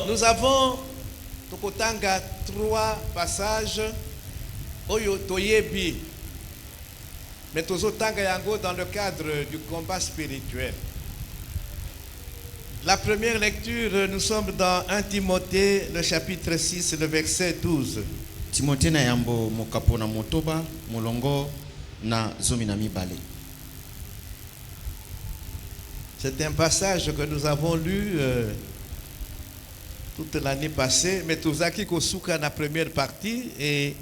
nous avons Tokotanga 3 passages. Oyo Toyebi. Mais Tozotanga Yango dans le cadre du combat spirituel. La première lecture, nous sommes dans 1 Timothée, le chapitre 6, le verset 12. Timothée na yambo mokapo na motoba molongo na zomi na mibale. C'est un passage que nous avons lu toute l'année passée, mais Tozaki Kosuka la première partie et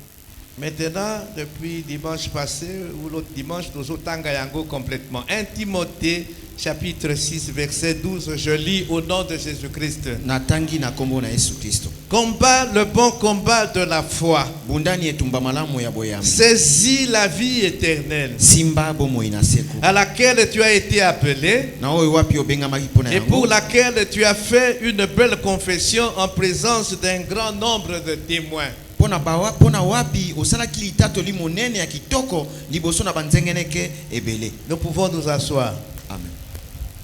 maintenant, depuis dimanche passé ou l'autre dimanche, nous avons Tangayango complètement. 1 Timothée, chapitre 6, verset 12, je lis au nom de Jésus-Christ. Natangi na kombo na Yesu Kristo. Combat le bon combat de la foi. Bundani etumba malamu ya boyambi. Saisis la vie éternelle. Simba bomo inaseko. À laquelle tu as été appelé. Na oyo wapi obenga makipona Et yango. pour laquelle tu as fait une belle confession en présence d'un grand nombre de témoins. Pona wapi osala kilitato limonene ya kitoko liboso na banzengeneke ebele. Nous pouvons nous asseoir. Amen.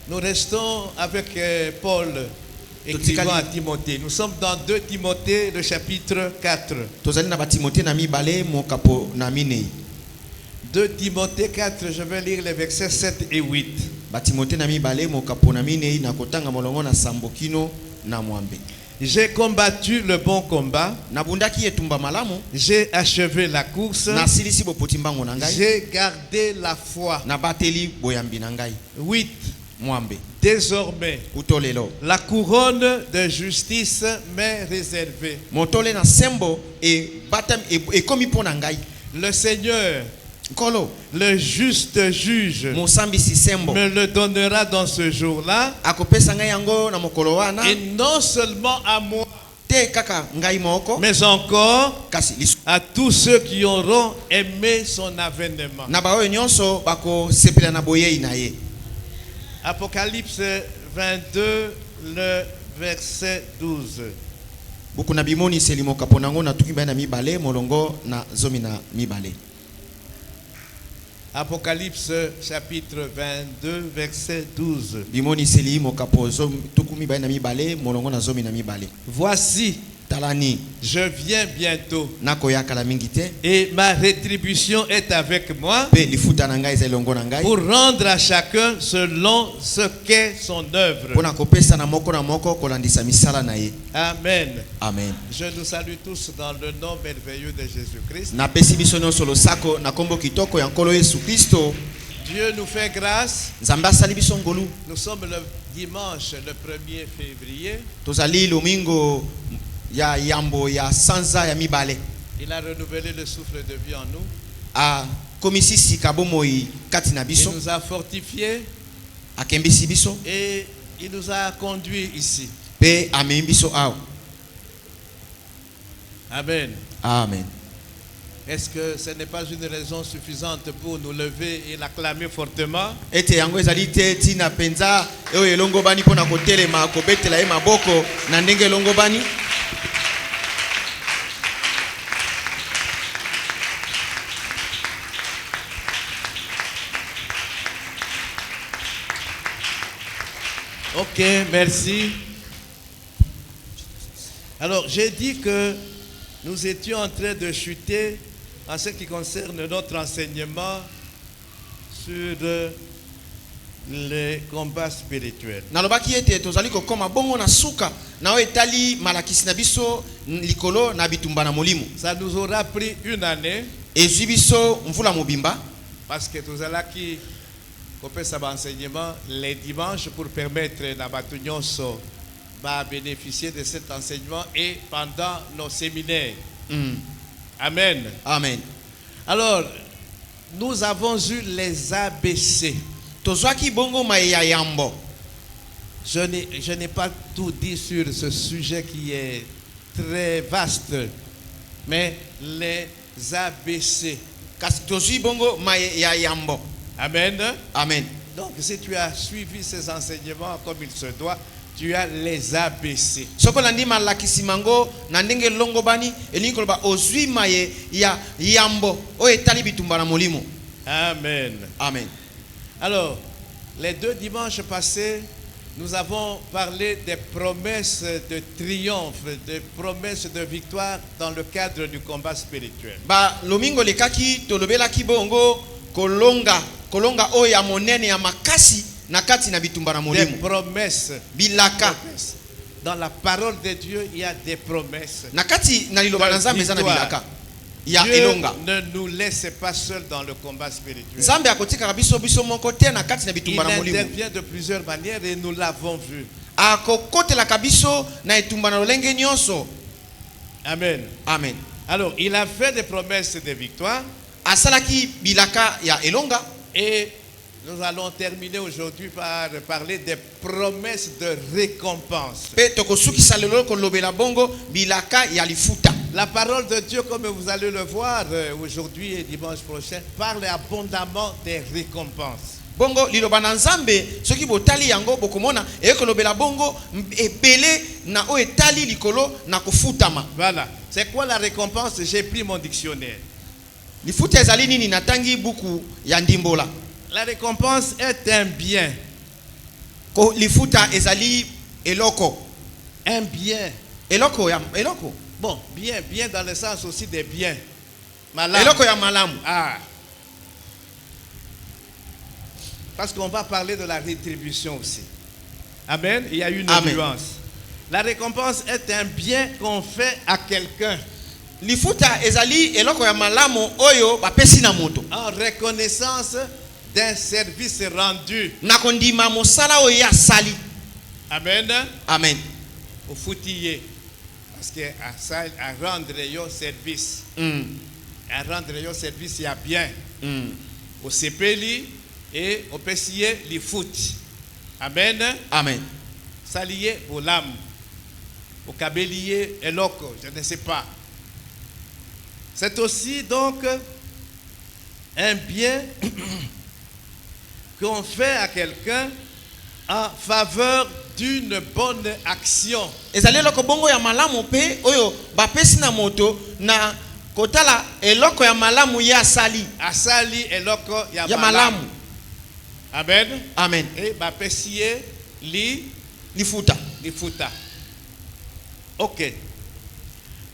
Nous restons avec Paul écrivant à Timothée. Nous sommes dans 2 Timothée, le chapitre 4. Tozali na ba Timothée na mibale mokapo na minei. 2 Timothée 4, je vais lire les versets 7 et 8. Ba Timothée na mibale mokapo na minei na kotanga molongo na sambokino na mwambe. J'ai combattu le bon combat. J'ai achevé la course. J'ai gardé la foi. 8. Désormais, la couronne de justice m'est réservée. Le Seigneur, le juste juge, me le donnera dans ce jour-là. Et non seulement à moi, mais encore à tous ceux qui auront aimé son avènement. Apocalypse 22, le verset 12. Apocalypse chapitre 22 verset 12. Voici, je viens bientôt et ma rétribution est avec moi pour rendre à chacun selon ce qu'est son œuvre. Amen. Amen. Je nous salue tous dans le nom merveilleux de Jésus-Christ. Dieu nous fait grâce. Nous sommes le dimanche le 1er février. Il a renouvelé le souffle de vie en nous. Il nous a fortifiés. Et il nous a conduits ici. Amen. Amen. Est-ce que ce n'est pas une raison suffisante pour nous lever et l'acclamer fortement? Ok, merci. Alors, j'ai dit que nous étions en train de chuter en ce qui concerne notre enseignement sur les combats spirituels. Ça nous aura pris une année. Parce que tout cela qui fait cet enseignement les dimanches pour permettre à Batugnoso de bénéficier de cet enseignement et pendant nos séminaires. Amen. Amen. Alors, nous avons eu les ABC. Je n'ai pas tout dit sur ce sujet qui est très vaste, mais les ABC. Amen. Amen. Donc, si tu as suivi ces enseignements comme il se doit, tu as les ABC. Amen. Amen. Alors, les 2 dimanches passés, nous avons parlé des promesses de triomphe, des promesses de victoire dans le cadre du combat spirituel. Ba lomingo lekaki tolobelaki bongo kolonga oyo ya monene ya makasi na kati na bitumba na Des molimo. promesses. Bilaka. Dans la parole de Dieu, il y a des promesses. Na kati na liloba na Nzambe eza na bilaka. Ya Dieu elonga. ne nous laisse pas seuls dans le combat spirituel. Nzambe akotika biso moko te na kati na Il bitumba na molimo. intervient de plusieurs manières et nous l'avons vu. Akokotela biso na etumba na lolenge nyonso. Amen. Amen. Alors, il a fait des promesses de victoire Asalaki bilaka ya elonga. et nous allons terminer aujourd'hui par parler des promesses de récompense. Pe tokosukisa lelo kolobela bongo bilaka ya lifuta. La parole de Dieu, comme vous allez le voir aujourd'hui et dimanche prochain, parle abondamment des récompenses. Bongo liloba na Nzambe soki botali yango bokomona ekolobela bongo ebele na o etali likolo na kofutama. Voilà. C'est quoi la récompense? J'ai pris mon dictionnaire. Lifuta ezali nini natangi buku ya ndimbola. La récompense est un bien. Ko lifuta ezali eloko. Un bien. Eloko ya eloko. Bon, bien dans le sens aussi des biens. Malam. Eloko ya malamu. Ah. Parce qu'on va parler de la rétribution aussi. Amen. Il y a une nuance. La récompense est un bien qu'on fait à quelqu'un. Lifuta ezali eloko ya malamu oyo bapesi na moto. En reconnaissance d'un service rendu. Na kondima mosala oyo ya sali. Amen. Amen. Au foutiller. Parce que à rendre your service. À rendre your service, il y a bien. Au CPLI et au PCA, les foot. Amen. Amen. Salier au lame. Au cabellier et loco. Je ne sais pas. C'est aussi donc un bien qu'on fait à quelqu'un en faveur d'une bonne action. Ezali eloko bongo ya malamu pe oyo bapesi na moto na kotala eloko ya malamu ya sali. Asali eloko ya malamu. Amen. Amen. Et bapesier lifuta. Lifuta. Ok.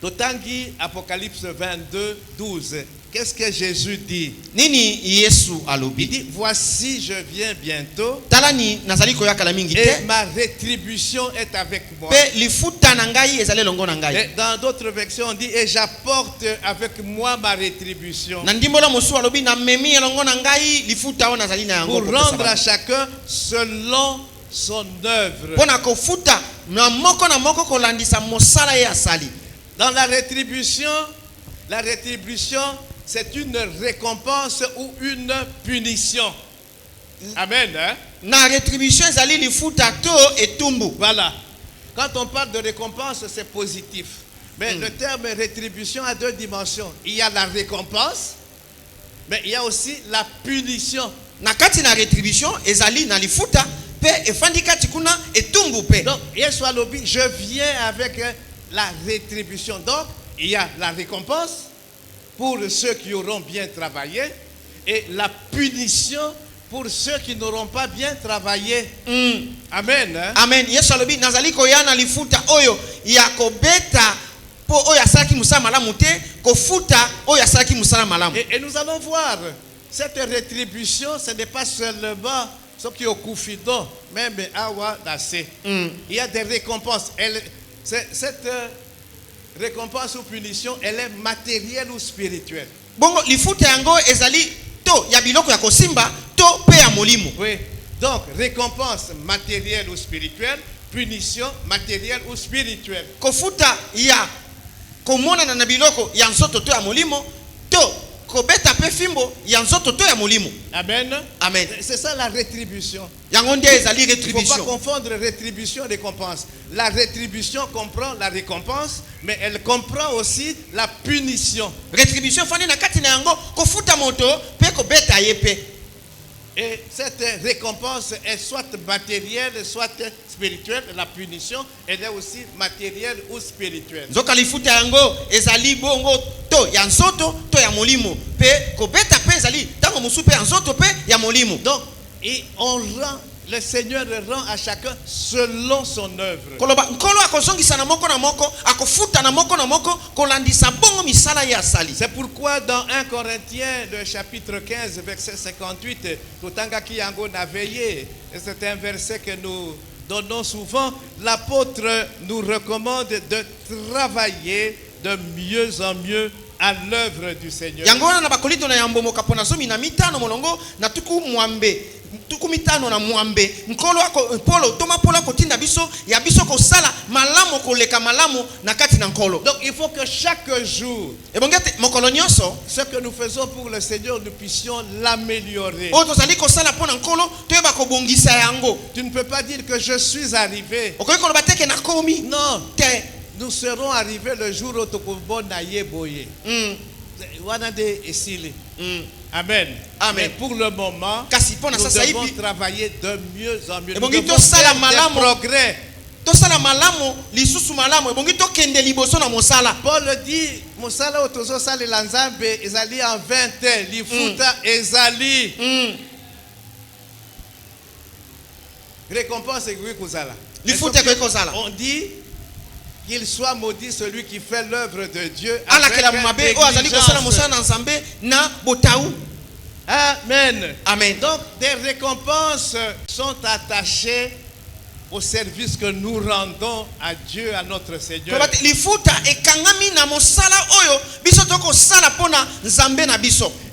Totangi Apocalypse 22, 12. Qu'est-ce que Jésus dit? Nini Yesu Il alobi? dit, voici je viens bientôt Talani nazali koyaka la mingi et te. ma rétribution est avec moi. Pe lifuta na ngai ezali longo na Et ngai. dans d'autres versions on dit, et j'apporte avec moi ma rétribution. Na ndimbola mosu alobi na memi elongo na ngai lifuta o nazali na yango. Pour rendre à chacun selon son œuvre. Pona kofuta na moko kolandisa mosala ya sali. Dans la rétribution, c'est une récompense ou une punition. Amen. Hein? Na rétribution ezali lifuta to etumbu. Voilà. Quand on parle de récompense, c'est positif. Mais le terme rétribution a deux dimensions. Il y a la récompense, mais il y a aussi la punition. Na kati na rétribution ezali na lifuta pe efandi kati kuna etumbu pe. Donc, Yesu alobi, je viens avec la rétribution. Donc, il y a la récompense pour ceux qui auront bien travaillé et la punition pour ceux qui n'auront pas bien travaillé. Amen. Hein? Amen. Yesu alobi nazali koyana lifuta oyo ya kobeta po oyo asalaki musala malamu te kofuta oyo asalaki musala malamu. Et nous allons voir cette rétribution, ce n'est pas seulement ce qui est au Koufido, même Awa Dassé. Il y a des récompenses. Cette récompense ou punition, elle est matérielle ou spirituelle. Bongo lifuta yango ezali to ya biloko ya kosimba to pe ya molimo. Oui. Donc, récompense matérielle ou spirituelle, punition matérielle ou spirituelle. Kofuta ya komona na biloko ya nzoto to ya molimo to kobeta pe fimbo ya nzoto to ya molimo. Amen. Amen. C'est ça la rétribution. Yango nde ezali Il ne faut pas rétribution. confondre rétribution et récompense. La rétribution comprend la récompense, mais elle comprend aussi la punition. Rétribution fani na kati na yango kofuta moto pe kobeta ye pe. Et cette récompense est soit matérielle, soit spirituelle. La punition, elle est aussi matérielle ou spirituelle. Nzoka lifuta yango ezali bongo to ya nzoto to ya molimo pe kobeta pe ezali tango musu pe ya nzoto pe ya molimo. Donc, et on rend le Seigneur rend à chacun selon son œuvre. koloba nkolo akozongisa na moko akofuta na moko kolandisa bongo misala ya sali. C'est pourquoi dans 1 Corinthiens, le chapitre 15, verset 58, Totanga Kiyango n'a veillé, et c'est un verset que nous donnons souvent, l'apôtre nous recommande de travailler de mieux en mieux à l'œuvre du Seigneur. Yango wana na bakolito na yambo mokapona zomi na mitano molongo na tuku mitano na mwambe nkolo ako polo toma polo kotinda biso ya biso ko sala malamu koleka malamu na kati na nkolo. Donc il faut que chaque jour, e bongete mokolo nyonso ce que nous faisons pour le Seigneur, nous puissions l'améliorer. o tozali ko sala pona nkolo toyeba ko bongisa yango. Tu ne peux pas dire que je suis arrivé. Okoki koloba teke na komi Non. te. Nous serons arrivés le jour où Tokobo na yeboye. Wanade esili. Amen. Amen. Mais pour le moment, nous devons travailler de mieux en mieux. Nous devons faire des progrès. Tosala malamu lisusu malamu ebongi tokende liboso na mosala. Paul dit mosala otozo sala lanzambe ezali en 20 lifuta ezali. Récompense egui kozala. Lifuta egui kozala. On dit qu'il soit maudit celui qui fait l'œuvre de Dieu avec négligence. Amen. Amen. Donc des récompenses sont attachées au service que nous rendons à Dieu, à notre Seigneur.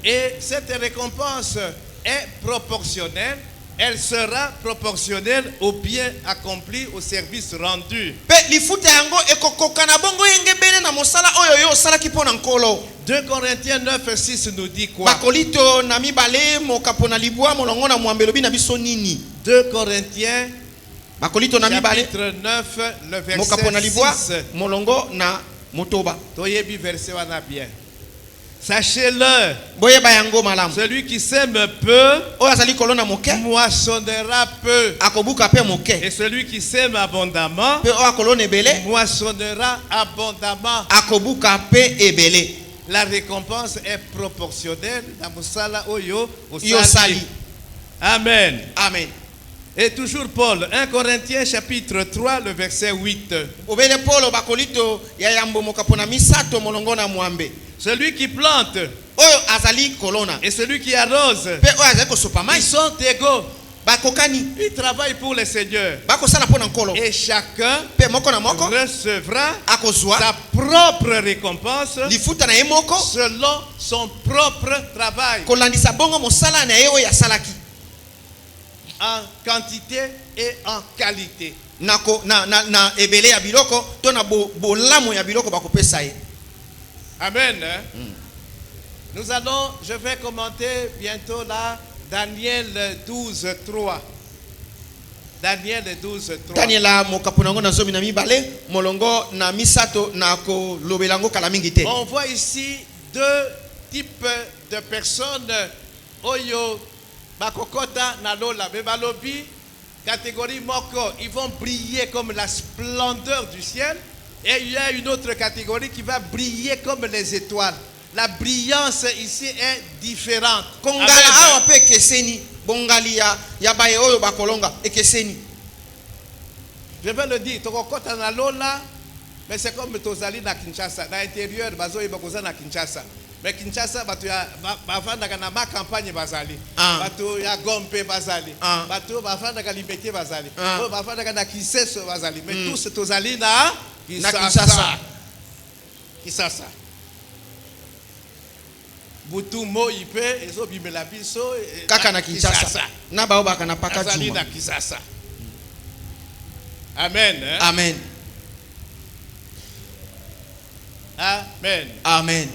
Et cette récompense est proportionnelle. Elle sera proportionnelle au bien accompli, au service rendu. 2 Corinthiens 9, 6 nous dit quoi? 2 Corinthiens chapitre 9, le verset 6. Toyebi verset wana bien. Sachez-le, celui qui sème peu moissonnera peu, et celui qui sème abondamment moissonnera abondamment. La récompense est proportionnelle. Amen. Amen. Et toujours Paul, 1 Corinthiens chapitre 3, le verset 8. Celui qui plante et celui qui arrose, ils sont égaux. Ils travaillent pour le Seigneur. Et chacun recevra sa propre récompense selon son propre travail. En quantité et en qualité. Amen. Je vais commenter bientôt là Daniel 12, 3. Daniel 12, 3. On voit ici deux types de personnes. Oyo bakokota na lola bebalobi catégorie moko, ils vont briller comme la splendeur du ciel, et il y a une autre catégorie qui va briller comme les étoiles. La brillance ici est différente. Je vais le dire, tokokota na lola, mais c'est comme tozali na Kinshasa, na intérieur bazo ibakoza na Kinshasa. Mais Kinshasa, batu ya bafandaka na ma campagne bazali. Batu ya Gombe bazali. Batu bafandaka Libeke bazali. Bafandaka na Kiseso bazali. Mais tous tozali na Kinshasa. Kinshasa. Butu mo ipe ezo bimela biso kaka na Kinshasa. Na baobaka na paka bazali na Kinshasa. Amen. Amen. Amen. Amen.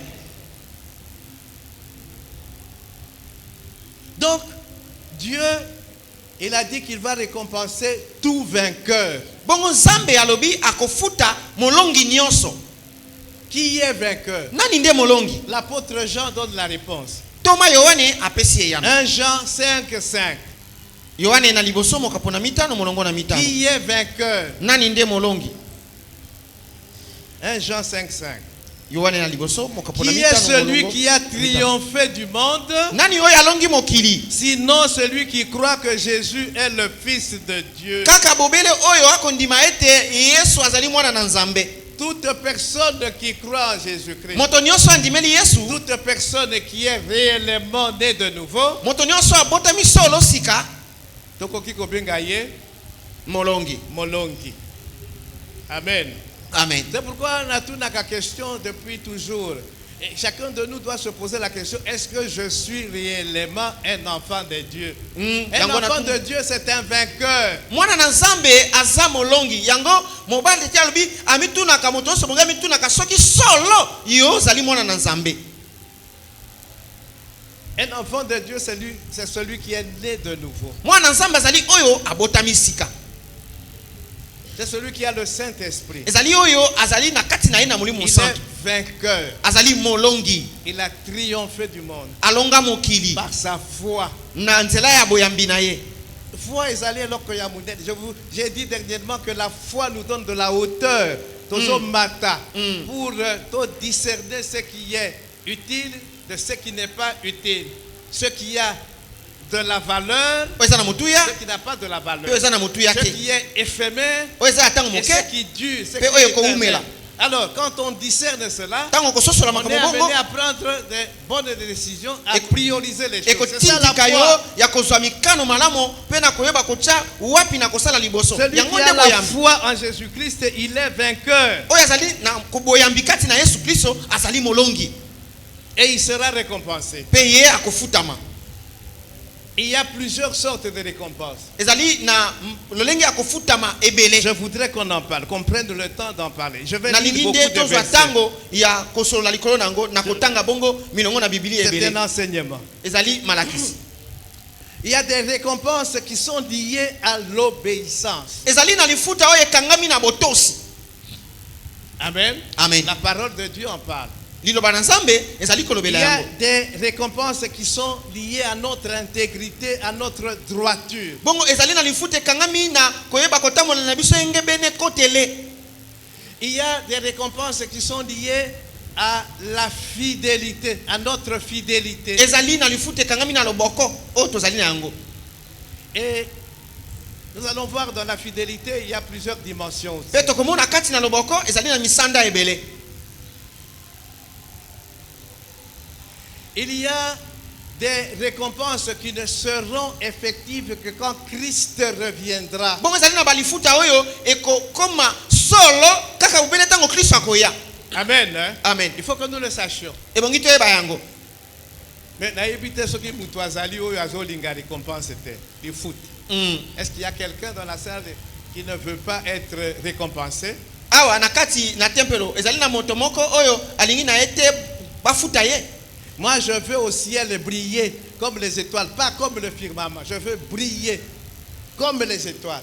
Donc, Dieu, il a dit qu'il va récompenser tout vainqueur. Bongo Nzambe alobi akofuta molongi nyonso. Qui est vainqueur? Nani nde molongi? L'apôtre Jean donne la réponse. Toma Yohane apesi yana. 1 Jean 5, 5. Yohane na liboso mokapona mitano molongo na mitano. Qui est vainqueur? Nani nde molongi? 1 Jean 5, 5. Yohane na liboso mokapona Qui est mitano celui molongo. qui a triomphé du monde? Nani oyo alongi mokili? Sinon celui qui croit que Jésus est le Fils de Dieu. Kaka bobele oyo akondima ete Yesu azali mwana na Nzambe. Toute personne qui croit en Jésus-Christ, Moto nyonso andimeli Yesu, toute personne qui est réellement née de nouveau, moto nyonso abotami solo sika tokoki kobenga ye molongi. molongi. Amen. Amen. C'est pourquoi on a toute la question depuis toujours. Et chacun de nous doit se poser la question, est-ce que je suis réellement un enfant de Dieu? Un enfant de Dieu, c'est un vainqueur. Mwana na Nzambe aza molongi. Yango mobali ti alobi amitunaka moto nyonso bonga amitunaka soki solo yo ozali mwana na Nzambe. Un enfant de Dieu, c'est celui qui est né de nouveau. Mwana na Nzambe azali oyo abotami sika. C'est celui qui a le Saint-Esprit. Ezali oyo azali na kati na ye na molimo Il santo. est vainqueur. Azali molongi. Il a triomphé du monde Alonga mokili par sa foi. na nzela ya boyambi na ye. Foi ezali eloko ya monene. J'ai dit dernièrement que la foi nous donne de la hauteur. Tozo mata pour discerner ce qui est utile de ce qui n'est pas utile. Ce qui a de la valeur, Oyo eza na motuya, ce qui n'a pas de la valeur. oyo eza na motuya Ce te. qui est éphémère Oyo eza ya ntango et moke, ce qui dure, ce qui Pe est oyo éternel. koumela. Alors, quand on discerne cela, ntango kososola on est makambo bongo, amené à prendre des bonnes décisions, à prioriser les choses. C'est ça ekotindika la yo foi. ya kozwa mikano malamo mpe na koyeba kotya wapi na kosala liboso. Celui Yango qui nde a la boyambi. foi en Jésus-Christ, il est vainqueur. Oyo azali na boyambi kati na Yesu Kristo azali molongi. Et il sera récompensé. Pe ye akofutama. Il y a plusieurs sortes de récompenses. Ezali na lolenge akofutama ebele. Je voudrais qu'on en parle, qu'on prenne le temps d'en parler. Je vais Na lire lingi beaucoup nde de tozwa versets. tango ya kosolola likolo nango na kotanga bongo milongo na Biblia C'est ebele. un enseignement. Ezali malakisi. Il y a des récompenses qui sont liées à l'obéissance. Ezali na lifuta oyo ekangami na botosi. Amen. Amen. La parole de Dieu en parle. Liloba na Nzambe ezali Il kolobela y a yango. des récompenses qui sont liées à notre intégrité, à notre droiture. Bongo ezali na lifuta ekangami na koyeba kotambola na biso engebene kotele. Il y a des récompenses qui sont liées à la fidélité, à notre fidélité. Ezali na lifuta ekangami na loboko oyo tozali na yango. Et nous allons voir dans la fidélité, il y a plusieurs dimensions aussi. Pe tokomona kati na loboko ezali na misanda ebele. Il y a des récompenses qui ne seront effectives que quand Christ reviendra. Bongo ezali na balifuta oyo ekokoma solo kaka ubele tango Kristo akoya. Amen. Hein? Amen. Il faut que nous le sachions. Ebongi toyeba yango. Mais naïbité ce qui mutwazali oyo azolinga récompense te. Du foot. Est-ce qu'il y a quelqu'un dans la salle qui ne veut pas être récompensé? Awa na kati na tempelo ezali na moto moko oyo alingi na ete bafuta ye. Moi, je veux au ciel briller comme les étoiles, pas comme le firmament. Je veux briller comme les étoiles.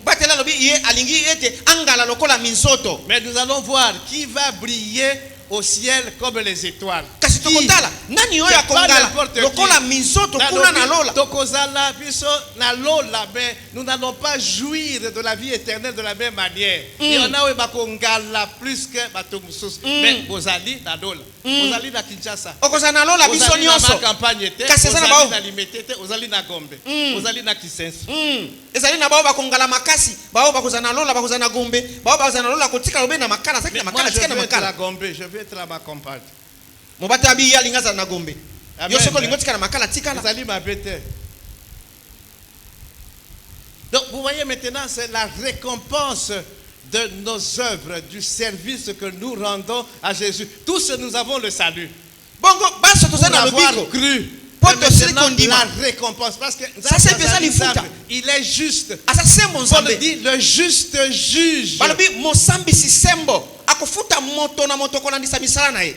Batela lobi ye alingi ete angala lokola minsoto. Mais nous allons voir qui va briller au ciel comme les étoiles. Kasi tokotala nani oyo akongala lokola minsoto kuna na lola. Tokozala biso na lola, mais nous n'allons pas jouir de la vie éternelle de la même manière. Et on a bakongala plus que batomoussous. Mais bozali na lola. Bozali na Kinshasa. Okozala na lola biso Bozali na nyonso. campagne te. Kasi eza na Bozali bao. na Limete te. Bozali na Gombe. Bozali na Kisensu. Ezali na bao bakongala makasi, bao bakozala na lola, bakozala na Gombe, bao bakozala na lola kotika lobe na makala, saki na Moi, makala, je saki na veux être à makala. Gombe. Je veux être à ma campagne. Mobata abi ya lingaza na Gombe. Amen. Yo soko lingotika na makala tika la. Bozali ma bête. Donc, vous voyez maintenant, c'est la récompense de nos œuvres, du service que nous rendons à Jésus. Tous nous avons le salut. Bongo baso Pour tozana avoir lobiko. cru. Pour Mais te maintenant, circondima. la récompense. Parce que Ça, c'est déjà les foutas. il est juste. Asa sembo Paul nzambe. dit le juste juge. Balobi mosambi si sembo. Akofuta moto na moto kolandisa misala na ye.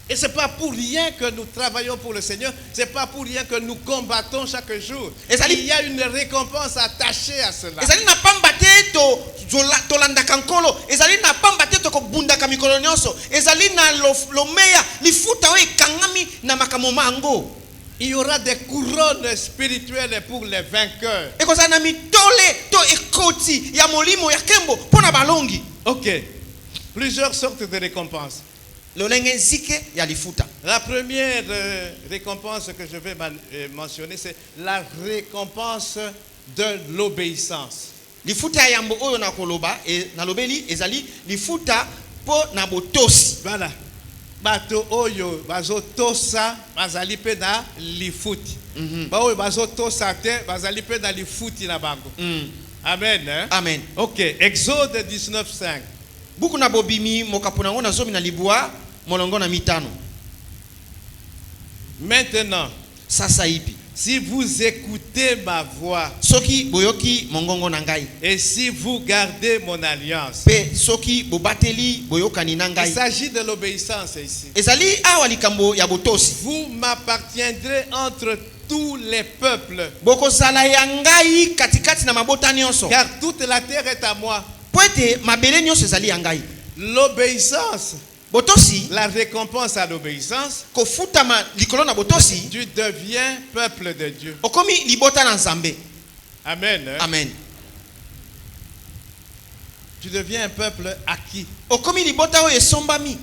Et ce n'est pas pour rien que nous travaillons pour le Seigneur. Ce n'est pas pour rien que nous combattons chaque jour. Il y a une récompense attachée à cela. Ezali na pamba te to landa kankolo. Ezali na pamba te to ko bunda kamikolo nyonso. Ezali na lomeya lifuta oyo kangami na makambo mango. Il y aura des couronnes spirituelles pour les vainqueurs. Ekozala na mitole to ekoti ya molimo ya kembo pona balongi. Ok. Plusieurs sortes de récompenses. lolenge zike ya lifuta. La première récompense que je vais mentionner, c'est la récompense de l'obéissance. Lifuta ya yambo oyo na koloba na lobeli ezali lifuta po na botosi. Voilà. Bato oyo bazo tosa bazali pe na lifuti. Ba oyo bazo tosa te bazali pe na lifuti na bango. Amen. Hein? Amen. OK, Exode 19:5. Buku na bobimi mokapunango na zomi na libwa molongo na mitano. Maintenant, Sasa ipi. si vous écoutez ma voix Soki boyoki mongongo na ngai. et si vous gardez mon alliance, Pe soki bobateli boyokani na il ngai. s'agit de l'obéissance ici. Ezali awa likambo ya botosi. Vous m'appartiendrez entre tous les peuples, Bokozala ya ngai katikati na mabota nyonso. car toute la terre est à moi. Po ete mabele nyonso ezali ya ngai. L'obéissance, Botosi la récompense à l'obéissance, kofutama likolo na botosi tu deviens peuple de Dieu. okomi libota na Nzambe. Amen. Hein? Amen. Tu deviens un peuple acquis Okomi libota oyo esombami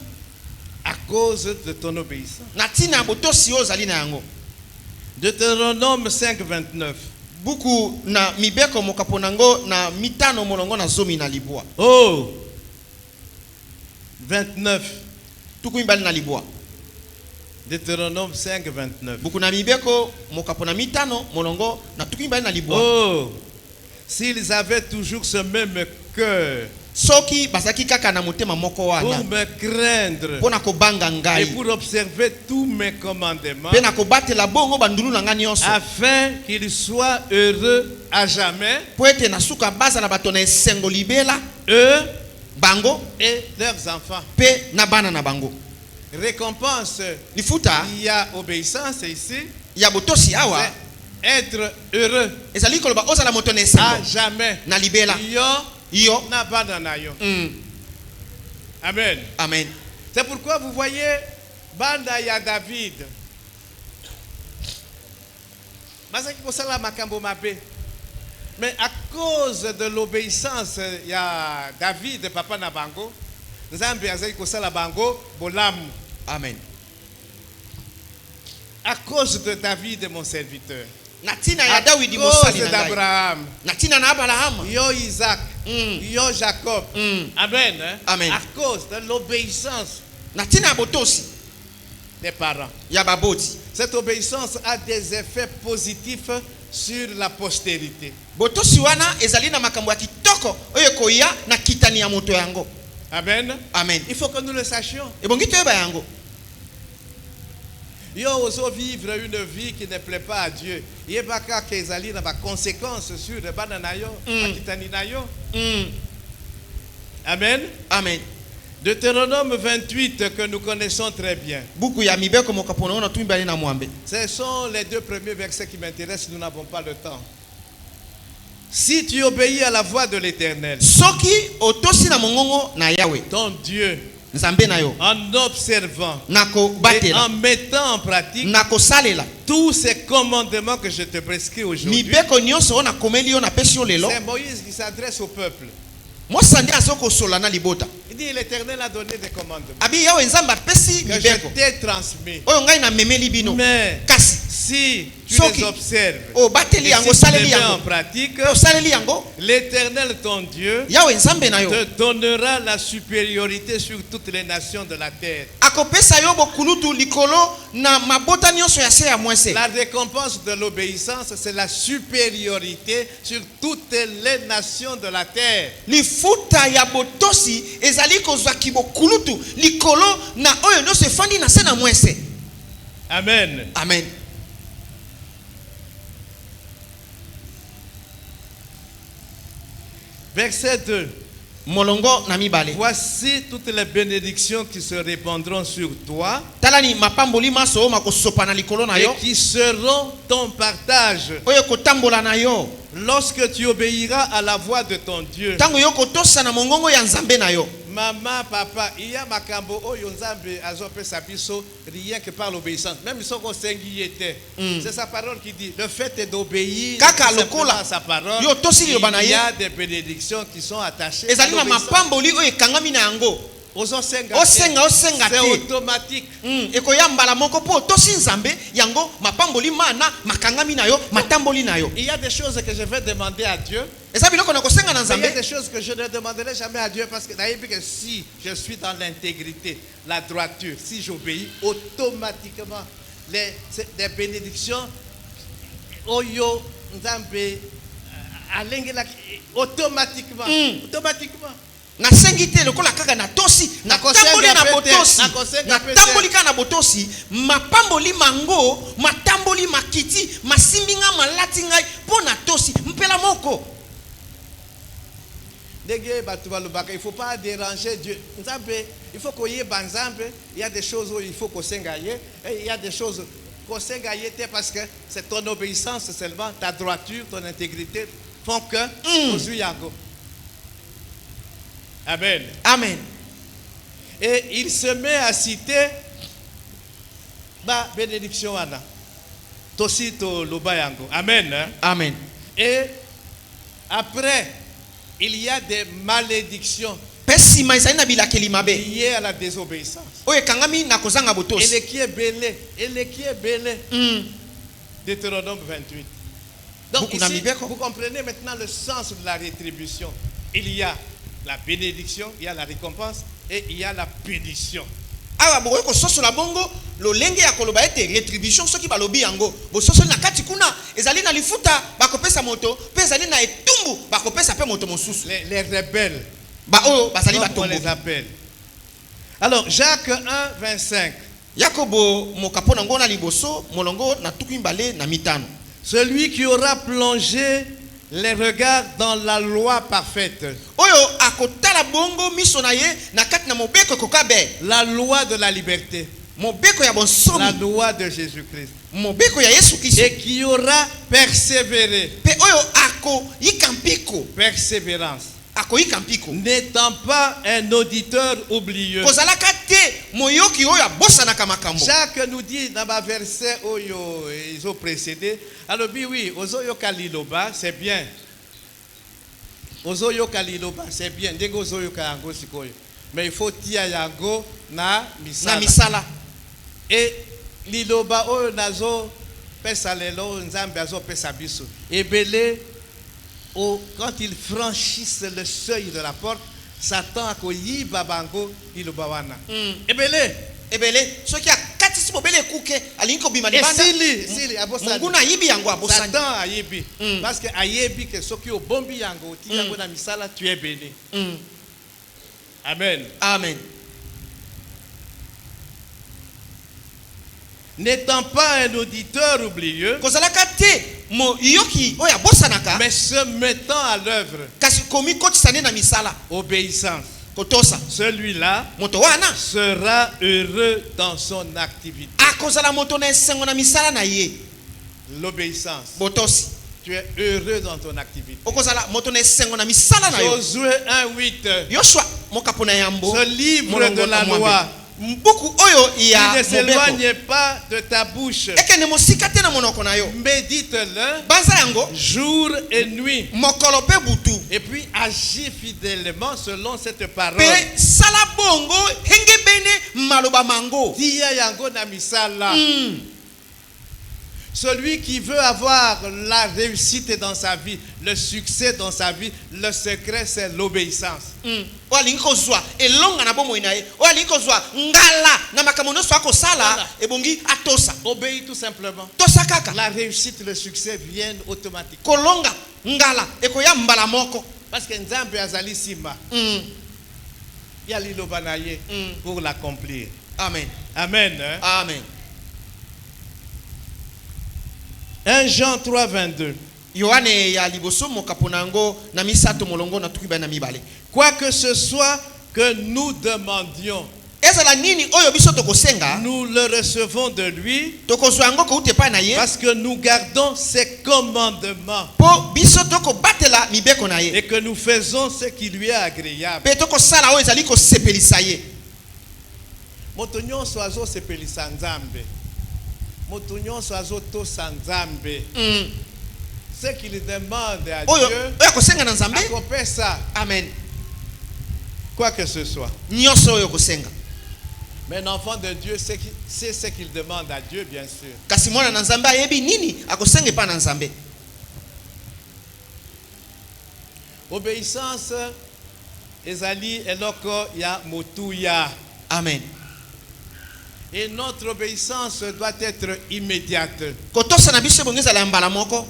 à cause de ton obéissance. na tina botosi oyo ozali na yango. Deutéronome 5:29. Buku na mibeko mokaponango na mitano molongo na zomi na libwa. Oh, 29. Tuku mibali na libwa. Deutéronome 5:29. Buku na mibeko mokapona mitano molongo na tuku mibali na libwa. Oh, s'ils avaient toujours ce même cœur Soki basaki kaka na motema moko pour wana me craindre pona kobanga et ngai pour observer tous mes commandements, pe na kobatela bongo bandulu na ngai nyonso afin qu'ils soient heureux à jamais, po ete na suka baza na bato na esengo libela eux bango et leurs enfants. pe na bana na bango. Récompense, Lifuta il y a obéissance ici, ya botosi awa c'est être heureux ezali koloba ozala moto na à esengo jamais. na libela Yo yo. na bana na yo. Amen. Amen. C'est pourquoi vous voyez banda ya David. Bazaki kosala makambo mabe. Mais à cause de l'obéissance ya David papa na bango, Nzambe azaki kosala bango bolamu. Amen. À cause de David mon serviteur. Na tina À ya Dawidi cause mosali na ngai. d'Abraham. Na tina na Abraham. Yo Isaac. Yo Jacob. Amen. Hein? Amen. À cause de l'obéissance Na tina ya botosi des parents. ya baboti. Cette obéissance a des effets positifs sur la postérité. Botosi wana ezali na makambo ya kitoko oyo koya na kitani ya moto yango. Amen. Amen. Il faut que nous le sachions. Ebongi toyeba yango. Yo oso vivre une vie qui ne plaît pas à Dieu. Yebaka kezali na ba conséquences sur le banana yo, akitani na yo. Amen. Amen. Deutéronome 28 que nous connaissons très bien. Buku ya mibeko mokaponango na tumbali na mwambe. Ce sont les deux premiers versets qui m'intéressent, nous n'avons pas le temps. Si tu obéis à la voix de l'Éternel, Soki otosi na mongongo na Yahweh, ton Dieu, Nzambe na yo, en observant nako et batela, en mettant en pratique nako salela. tous ces commandements que je te prescris aujourd'hui, Mibeko nyonso ona komeli yo na pesi yo lelo. c'est Moïse qui s'adresse au peuple. Mo sandi azoko sola na libota. Il dit l'Éternel a donné des commandements Abi Yahweh Nzamba pesi que je mibeko. t'ai transmis. Oyo ngai na memeli bino. Mais Kasi si tu Soki les observes o et bateli yango si tu les saleli mets en yango. pratique, O saleli yango. l'Éternel ton Dieu Yahweh Nzambe na yo te donnera la supériorité sur toutes les nations de la terre. akopesa yo bokulutu likolo na mabota nyonso ya se ya mwese. La récompense de l'obéissance, c'est la supériorité sur toutes les nations de la terre. Lifuta ya botosi ezali kozwa kibokulutu likolo na oyo nyonso efandi na se na mwese. Amen. Amen. Verset 2. Molongo na mibale. Voici toutes les bénédictions qui se répandront sur toi Talani mapamboli maso o makosopa na likolo na et yo. qui seront ton partage Oyo kotambola na yo. lorsque tu obéiras à la voix de ton Dieu. Tango yo kotosa na mongongo ya Nzambe na yo. Maman, papa, il y a makambo oyo nzambe azopesa biso rien que par l'obéissance. Même si on sengi était. C'est sa parole qui dit. Le fait est d'obéir Kaka tout simplement lokola. à sa parole. Yo tosi liloba na Il y ye. a des bénédictions qui sont attachées à Ezali na l'obéissance. mapamboli oyo ekangami na yango. osenga te. c'est automatique. Ekoyambala moko po tosi nzambe yango mapamboli mana makangami na yo matamboli na yo. Il y a des choses que je vais demander à Dieu. Eza biloko na kosenga na Mais il y a nzambe. des choses que je ne demanderai jamais à Dieu parce que si je suis dans l'intégrité, la droiture, si j'obéis, automatiquement des bénédictions oyo nzambe alengela automatiquement. Automatiquement. Na sengite lokola kaka na tosi na tamboli na botosi na tamboli kana botosi mapamboli mango matamboli makiti masimbinga malati ngai po na tosi mpela moko. Il faut pas déranger Dieu. Il faut qu'on y ait banzambe. Il y a des choses où il faut qu'on s'engaille. Et il y a des choses qu'on s'engaille parce que c'est ton obéissance seulement, ta droiture, ton intégrité font que Amen. Amen. Et il se met à citer ba bénédiction ana. Tosito lobayango. Amen. Amen. Et après, il y a des malédictions liées à la désobéissance. Et le qui est belé. Deutéronome 28. Donc ici, vous comprenez maintenant le sens de la rétribution. Il y a la bénédiction, il y a la récompense et il y a la punition. Awa boye ko soso la bongo lo lenge ya koloba ete retribution soki balobi yango bo soso na kati kuna ezali na lifuta bakopesa moto pe ezali na etumbu bakopesa pe moto mosusu les rebelles ba oyo basali on les appelle. Alors Jacques 1:25 Yakobo mokapona ngona liboso molongo na tuku mbale na mitano. Celui qui aura plongé les regards dans la loi parfaite. Oyo akotala bongo miso na ye na kati na mobeko kokabe. La loi de la liberté. Mobeko ya bonsomi. La loi de Jésus-Christ. Mobeko ya Yesu Kristo. Et qui aura persévéré. Pe oyo ako yikampiko. Persévérance. Ako yikampiko. N'étant pas un auditeur oublieux. Kozalaka te moyoki oyo abosanaka makambo. Jacques nous dit dans ma verset oyo ils ont précédé. Alors oui, ozoyo kaliloba, c'est bien. Ozoyo kaliloba, c'est bien. Ndego ozoyo kayango sikoyo. Mais il faut tia yango na misala. Na misala. Et liloba oyo nazo pesa lelo nzambe azo pesa biso. Ebele quand ils franchissent le seuil de la porte, Satan a koyi babango liloba wana. Ebele soki akati si bobele kuke alinko bima libanda. Sili abosana. Munguna yibi yango abosana. Satan ayibi. Parce que ayibi que soki obombi yango ti yango na misala tu es béni. Amen. Amen. N'étant pas un auditeur oublieux, kozalaka te mo yoki oya bosanaka mais se mettant à l'œuvre. Kasi komi kotisane na misala. Obéissance. Kotosa. Celui-là moto wana sera heureux dans son activité. Akozala moto na esengo na misala na ye. L'obéissance. Botosi. Tu es heureux dans ton activité. Okozala moto na esengo na misala na yo. Josué 1:8. Yoshua mokapona yambo. Ce livre de la loi. Mbuku oyo ya ne s'éloigne pas de ta bouche. Ekene mosika te na monoko na yo. Médite-le. Banza yango jour et nuit. Mokolo pe butu. Et puis agis fidèlement selon cette parole. Pe sala bongo henge bene maloba mango. Tia yango na misala. Celui qui veut avoir la réussite dans sa vie, le succès dans sa vie, le secret c'est l'obéissance. Oalinko zwa elonga na bomo inae. Oalinko zwa ngala na makamono so akosala ebongi atosa. Obéis tout simplement. Tosa kaka. La réussite, le succès viennent automatiquement. Kolonga ngala ekoya mbala moko. Parce que nzambe azali sima. Ya liloba na ye pour l'accomplir. Amen. Amen. Amen. 1 Jean 3:22. Yohane ya liboso mokaponango na misato molongo na tukiba na mibale. Quoi que ce soit que nous demandions, ezala nini oyo biso tokosenga, nous le recevons de lui tokozwa yango ko utepa na ye parce que nous gardons ses commandements. Po biso toko batela mibeko na ye. Et que nous faisons ce qui lui est agréable. Pe toko sala oyo ezali ko sepelisa ye. Moto nyonso azo sepelisa nzambe. Moto nyonso azo tosa nzambe. Ce qu'il demande à Dieu, oyo kosenga na nzambe akopesa. Amen. quoi que ce soit. nyonso oyo kosenga. Mais l'enfant de Dieu c'est ce qu'il demande à Dieu, bien sûr. Kasi mwana na nzambe ayebi nini akosenga pa na nzambe. Obéissance ezali eloko ya motuya. Amen. Et notre obéissance doit être immédiate, Kotosa na biso bonge ezala mbala moko,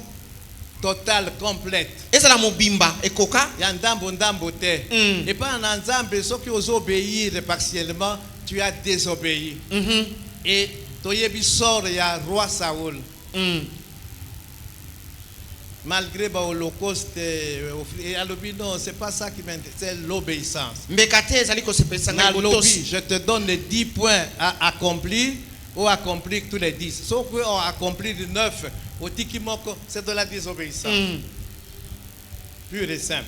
totale, complète. ezala mobimba ekoka. Ya ndambo ndambo te. Et pas en nzambe soki obéir partiellement, tu as désobéi. Et toyebi sort ya roi Saoul. Malgré l'Holocauste, et non, c'est pas ça qui m'intéresse, c'est l'obéissance. Je te donne les 10 points à accomplir ou accomplir tous les 10. Sauf qu'on accomplit les 9, c'est de la désobéissance. Pure et simple.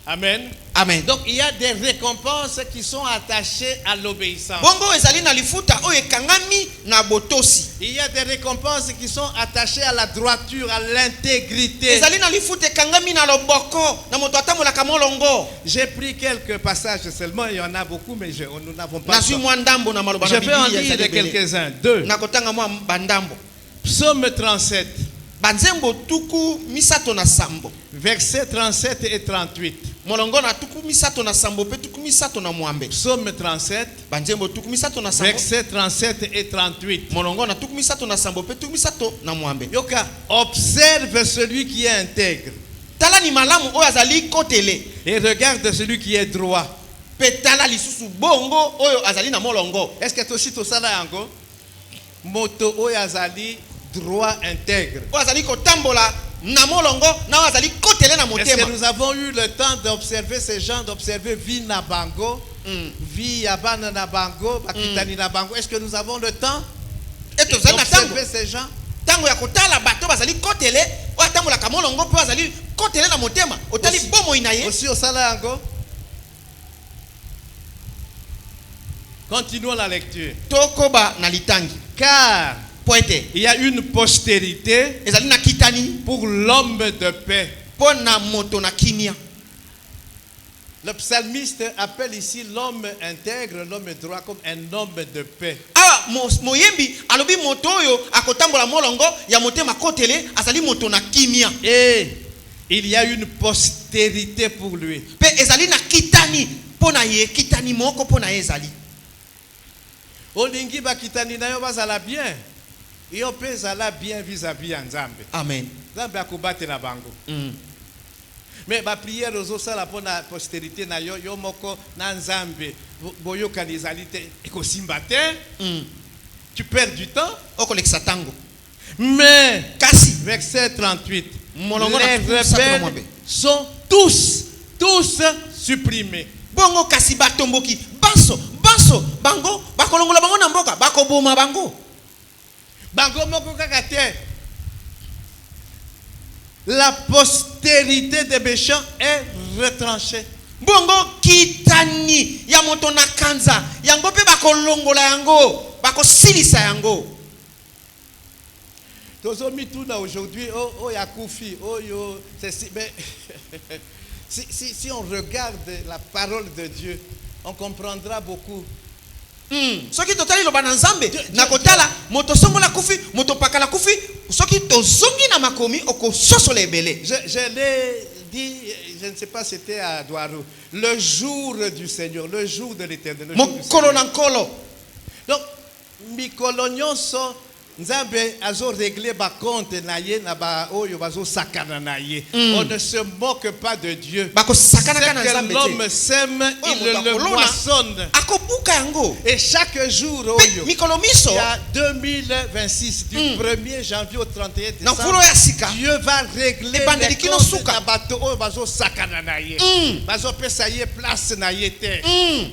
Amen. Amen. Donc il y a des récompenses qui sont attachées à l'obéissance. Bongo ezali na lifuta oyo ekangami na botosi. Il y a des récompenses qui sont attachées à la droiture, à l'intégrité. Ezali na lifuta ekangami na loboko na moto atambolaka molongo. J'ai pris quelques passages seulement, il y en a beaucoup, mais nous n'avons pas. Je vais en lire quelques-uns. 2. Nakotanga mwa bandambo. Psaume 37. Banzembo tuku misato na sambo. Versets 37 et 38. Molongo na tuku misato na sambo pe tuku misato na mwambe. Psaume 37. Banzembo tuku misato na sambo. Versets 37 et 38. Molongo na tuku misato na sambo pe tuku misato na mwambe. Yoka, observe celui qui est intègre. Tala ni malamu oyo azali kotele. Et regarde celui qui est droit. Pe tala lisusu bongo oyo azali na molongo. Est-ce que aussi to sala yango? Moto oyo azali droit intègre. Oyo azali kotambola na molongo na azali kotele na motema. Est-ce que nous avons eu le temps d'observer ces gens, d'observer vie na bango, vie yabana na bango, bakitani na bango? Est-ce que nous avons le temps d'observer ces gens? Tango ya kotala bato bazali kotele, o atambola ka molongo pe bazali kotele na motema. Otali bomo inaye. Aussi au sala yango. Continuons la lecture. Tokoba na litangi. Car poete il y a une postérité ezali na kitani pour l'homme de paix. Pona moto na kimia. Le psalmiste appelle ici l'homme intègre, l'homme droit comme un homme de paix. Ah, moyembi alobi moto oyo akotambola molongo ya motema kotele azali moto na kimia. Et il y a une postérité pour lui. Pe ezali na kitani pona ye kitani moko pona ezali. Olingi ba kitani na yo bazala bien. Yo pe zala bien vis-à-vis nzambe. Amen. Nzambe akobate na bango. Mais ba prière aux osala pour la postérité na yo moko na nzambe boyo kanizalité ekosimba te. Tu perds du temps. Okolekisa tango. Mais kasi verset 38. Les rebelles sont tous supprimés. Bongo kasi batomboki baso bango bakolongola bango na mboka bakoboma bango. Bango moko kaka te. La postérité des méchants est retranchée. Bongo kitani ya moto na kanza yango pe bakolongola yango bakosilisa yango. Tozomi tuna aujourd'hui oh yakufi yo c'est mais si on regarde la parole de Dieu, on comprendra beaucoup. Soki totali lo bana nzambe na kotala moto songo la kufi moto pakala kufi soki tozongi na makomi oko sosola ebele. Je l'ai dit, je ne sais pas si c'était à Douarou, le jour du Seigneur, le jour de l'Éternel. Mokolo na nkolo. Donc mikolo nyonso nzambe azo régler ba compte na ye na ba oyo bazo sakana na ye. On ne se moque pas de Dieu. Bako sakana kana que nzambe. L'homme sème, il le moissonne. Akobuka yango. Et chaque jour oyo mikolo miso il y a 2026 du 1er janvier au 31 na nkolo ya sika Dieu va régler les comptes na bato oyo bazo sakana na ye. Bazo pesa ye place na ye te.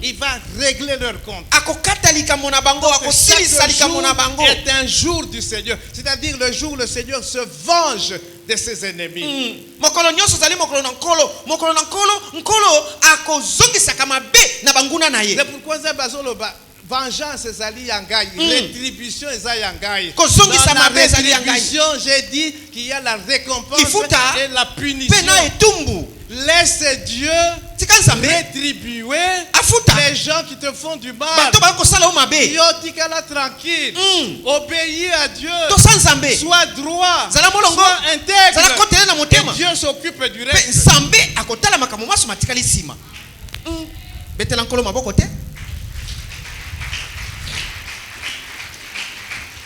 Il va régler leur compte. Akokata likambo na bango akosilisa likambo na bango. C'est un jour du Seigneur, c'est-à-dire le jour où le Seigneur se venge de ses ennemis. Mokolo nyonso zali mokolo na nkolo akozongisa kama be na banguna na ye. C'est pourquoi ça bazoloba vengeance ezali yangai, rétribution ezali yangai. Kozongisa Dans la mabe ezali yangai. rétribution, j'ai dit qu'il y a la récompense Lifuta, et la punition. pena etumbu. Laisse Dieu tika nzambe rétribuer afuta les gens qui te font du mal. bato bakosala yo mabe. Yo tikala tranquille. Obéis à Dieu. Tosa nzambe Sois droit. zala molongo Sois zala intègre. kotele na Et motema Dieu s'occupe du mpe reste. nzambe akotala makambo maso matikali nsima. Betela nkolo maboko te.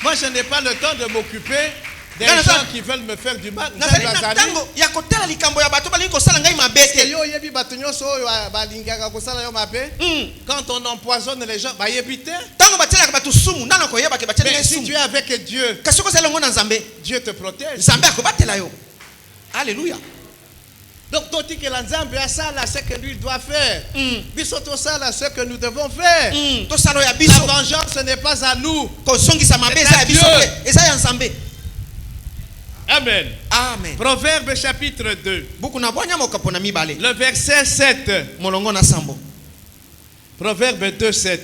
Moi, je n'ai pas le temps de m'occuper des Nana, gens nana. qui veulent me faire du mal. nazali na ntango ya kotala likambo ya bato balingi kosala ngai mabe te. Yo yebi bato nyonso oyo balingaka kosala yo mabe. Quand on empoisonne les gens, ba yebi te. ntango batielaka bato sumu nano koyeba ke batieli Mais ngai si sumu tu es avec Dieu, kasi okozala longo na nzambe Dieu te protège. nzambe akobatela yo. Alléluia. Donc, toti que l'ensemble a ça là, c'est que lui doit faire. Biso tout ça là, ce que nous devons faire. tosala ya La biso vengeance ce n'est pas à nous. kosongisa mabe eza ya biso te eza ya nzambe. Amen. Amen. Proverbe chapitre 2, buku na bwanya mokapo na mibale le verset 7. molongo na sambo. Proverbe 2, 7.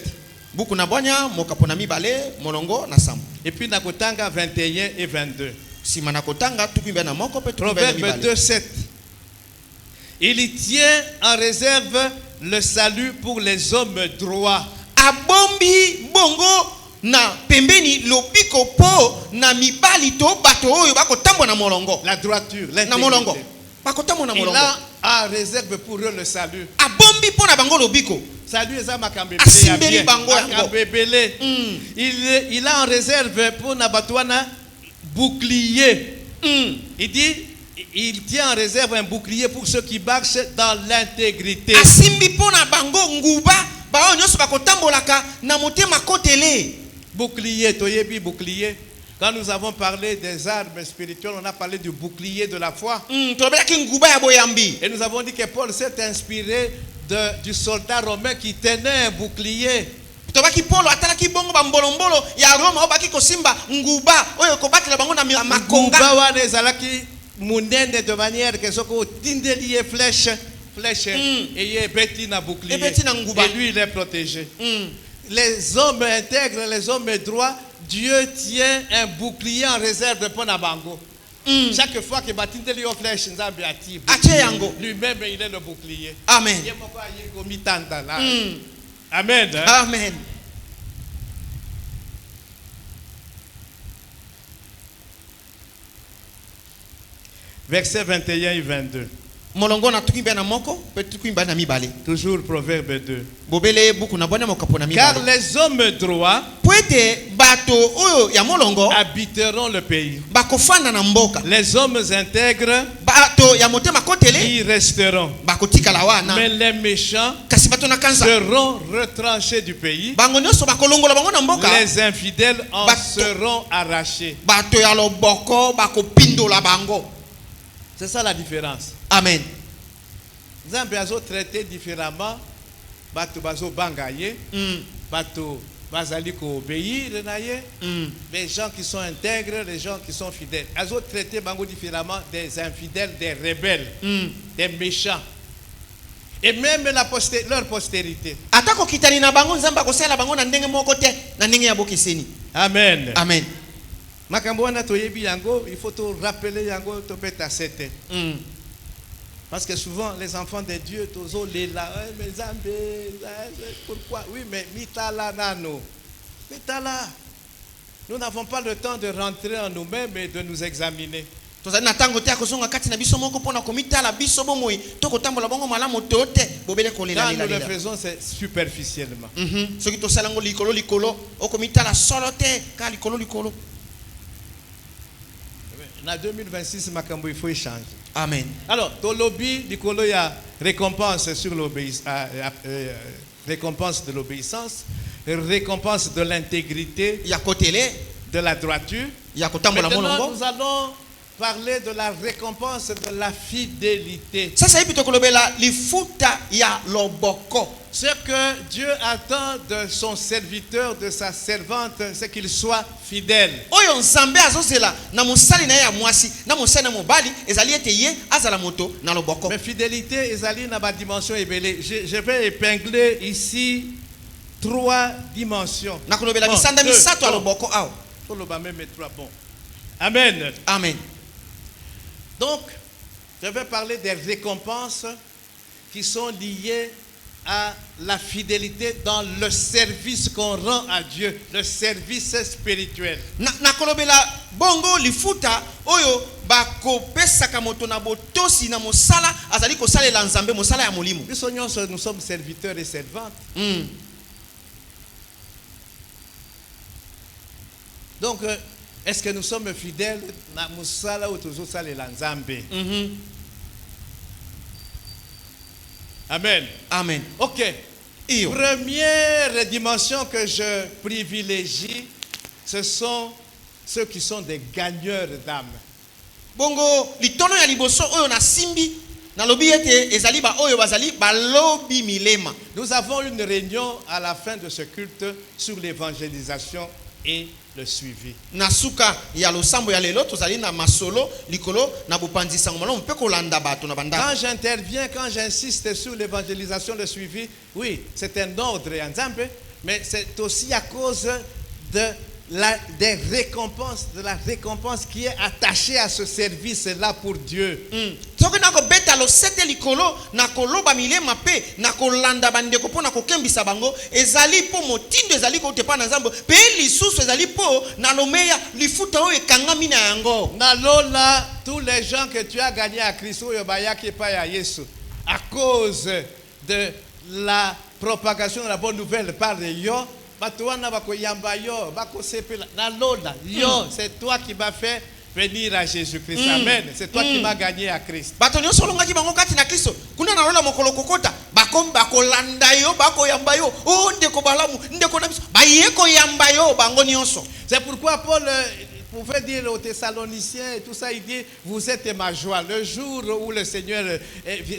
buku na bwanya mokapo na mibale molongo na sambo. Et puis Nakotanga 21 et 22. nsima na kotanga tukumbe na moko mpe tukumbe na Proverbe mibale. 2, 7. Il y tient en réserve le salut pour les hommes droits. abombi bongo na pembeni lobiko po na mibali to bato oyo bakotambo na molongo La droiture, na molongo l'intégrité. bakotambo na Il molongo. a en réserve pour eux le salut. abombi po na bango lobiko. Salut eza makambebele Asimbeli ya bien. bango yango. Makambebele. Il a en réserve pour Nabatouana bouclier. Il dit, il tient en réserve un bouclier pour ceux qui marchent dans l'intégrité. asimbi po na bango nguba bao nyonso bakotambolaka na motema kotele. Bouclier, toyebi bouclier. Quand nous avons parlé des armes spirituelles, on a parlé du bouclier de la foi. tolobelaki nguba ya boyambi. Et nous avons dit que Paul s'est inspiré du soldat romain qui tenait un bouclier. tobaki polo atalaki bongo bambolombolo ya Roma oyo baki kosimba nguba oyo kobatela bango na makonga. Nguba wana ezalaki munene de manière que soko tindeli ye flèche et ye beti na bouclier. Ebeti na nguba. Et lui il est protégé. Les hommes intègres, les hommes droits, Dieu tient un bouclier en réserve pour Nabango. Chaque fois que batindeli yo flèche nzambe ati. Atie yango. Lui-même il est le bouclier. Amen. Ye moko aye komitanda là. Amen. Hein? Amen. Versets 21 et 22. molongo na tukumba na moko pe tukumba na mibale. Toujours Proverbe 2. bobele buku na bwana mokapo na Car mibale. les hommes droits po ete bato oyo ya molongo habiteront le pays. bakofanda na mboka. Les hommes intègres bato ya motema kotele y resteront. bakotikala wana. Mais les méchants kasi bato na kanza seront retranchés du pays. bango nyonso bakolongola bango na mboka. Les infidèles en seront arrachés. bato ya loboko bakopindola bango. C'est ça la différence. Amen. Nzambe azo traité différemment. Bato bazo bangaye. Bato bazali ko obéir na ye. Les gens qui sont intègres, les gens qui sont fidèles. Azo traité bango différemment des infidèles, des rebelles, des méchants. Et même leur postérité. atako kitani na bango nzamba kosala bango na ndenge moko te na ndenge ya bokeseni. Amen. Amen. Makambo wana toyebi yango, il faut te rappeler yango to peta sete. Parce que souvent les enfants de Dieu tozo lela, mais Nzambe, pourquoi? Oui, mais mitala nano. Mitala. Nous n'avons pas le temps de rentrer en nous-mêmes et de nous examiner. tozali na tango te akozonga kati na biso moko mpona komitala biso bomoi tokotambola bango malamu to te bobele kolela Quand nous le lela. faisons, c'est superficiellement. soki tosala ngo likolo okomitala solo te ka likolo. En 2026, Makambo, il faut échanger. Amen. Alors, ton lobby, Nicolo, il y a récompense sur récompense de l'obéissance, récompense de l'intégrité, ya kotele de la droiture. ya kotambola Maintenant, molongo. nous allons parler de la récompense de la fidélité. sasa hivi tokolobela lifuta ya loboko. Ce que Dieu attend de son serviteur, de sa servante, c'est qu'il soit fidèle. oyo nzambe azozela na mosali na ye ya mwasi na mosali na mobali ezali ete ye azala moto na loboko. Mais fidélité, Ezali n'a pas dimension ébélée. Je vais épingler ici 3 dimensions. nakolobela Bon, misanda deux, misato ya bon. loboko awa. Faut le bas même 3. Bon. Amen. Amen. Donc, Je vais parler des récompenses qui sont liées à la fidélité dans le service qu'on rend à Dieu, le service spirituel. Na kolobela bongo lifuta oyo bakopesaka moto na botosi na mosala azali kosalela nzambe mosala ya molimo. Nous sommes serviteurs et servantes. Donc, est-ce que nous sommes fidèles na mosala ou toujours salela nzambe? Amen. Amen. Ok. Iyo. Première dimension que je privilégie, ce sont ceux qui sont des gagneurs d'âme. Bongo litono ya liboso oyo na simbi na lobi ete ezali ba oyo bazali ba lobi milema. Nous avons une réunion à la fin de ce culte sur l'évangélisation et le suivi. Na suka ya losambo ya lelo tozali na masolo likolo na bopandisa ngomalo mpe kolanda bato na banda. Quand j'interviens, quand j'insiste sur l'évangélisation, le suivi, oui, c'est un ordre et un exemple, mais c'est aussi à cause des récompenses, de la récompense qui est attachée à ce service-là pour Dieu. Soki na ko beta lo sete likolo na koloba milema pe na kolanda bandeko po na kokembisa bango ezali po motindo ezali ko tepa na nzambo pe lisusu ezali po na lomeya lifuta oyo ekangami na yango. Na lola, tous les gens que tu as gagnés à Christ, oyo bayaki pa ya Yesu, à cause de la propagation de la bonne nouvelle par les yo, batuana bako yamba yo, bako sepela na lola, yo, c'est toi qui m'as fait venir à Jésus-Christ. Amen. C'est toi qui m'as gagné à Christ. Bato nyonso olongaki bango kati na Kristo. Kuna na lola mokolo kokota bako landa yo bako yamba yo. Oh ndeko balamu ndeko na biso. Baye ko yamba yo bango nyonso. C'est pourquoi Paul pouvait dire aux Thessaloniciens et tout ça, il dit, vous êtes ma joie. Le jour où le Seigneur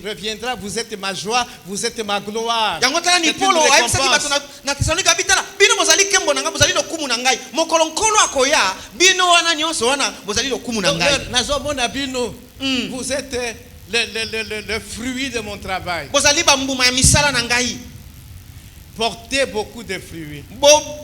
reviendra, vous êtes ma joie, vous êtes ma gloire. Yango tala ni C'est une Paulo ayebisaki récompense. bato na Thessalonika bitala bino bozali kembo na ngai bozali lokumu na ngai mokolo nkolo akoya bino wana nyonso wana bozali lokumu na ngai. Donc, nazomona bino, vous êtes le fruit de mon travail. Bozali bambuma ya misala na ngai. Portez beaucoup de fruits.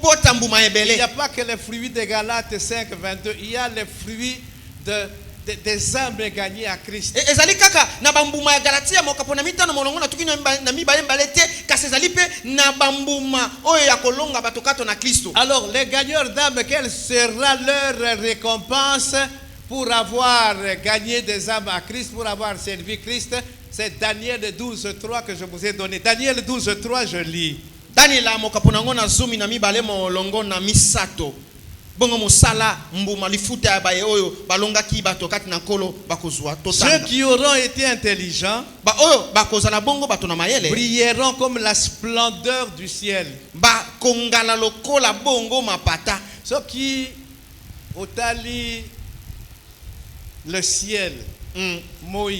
Bota mbuma Il n'y ebele. a pas que les fruits de Galates 5, 22. Il y a les fruits des âmes gagnées à Christ. Ezali kaka na bambuma ya Galatia mokapona mitano molongo na tuki na mibale mbale te kasi ezali pe na bambuma oyo ya kolonga bato kato na Kristo. Alors, les gagneurs d'âmes, quelle sera leur récompense pour avoir gagné des âmes à Christ, pour avoir servi Christ? C'est Daniel 12.3 que je vous ai donné. Daniel 12.3, je lis. Daniela mokapona ngo na zumi na mibale molongo na misato. Bongo mosala mbuma lifuta ya baye oyo balongaki bato kati na nkolo bakozwa Ceux totanda. qui auront été intelligents Ba oyo bakozala bongo bato na mayele. brilleront comme la splendeur du ciel. Ba kongala lokola bongo mapata. Ceux qui otali le ciel, moi,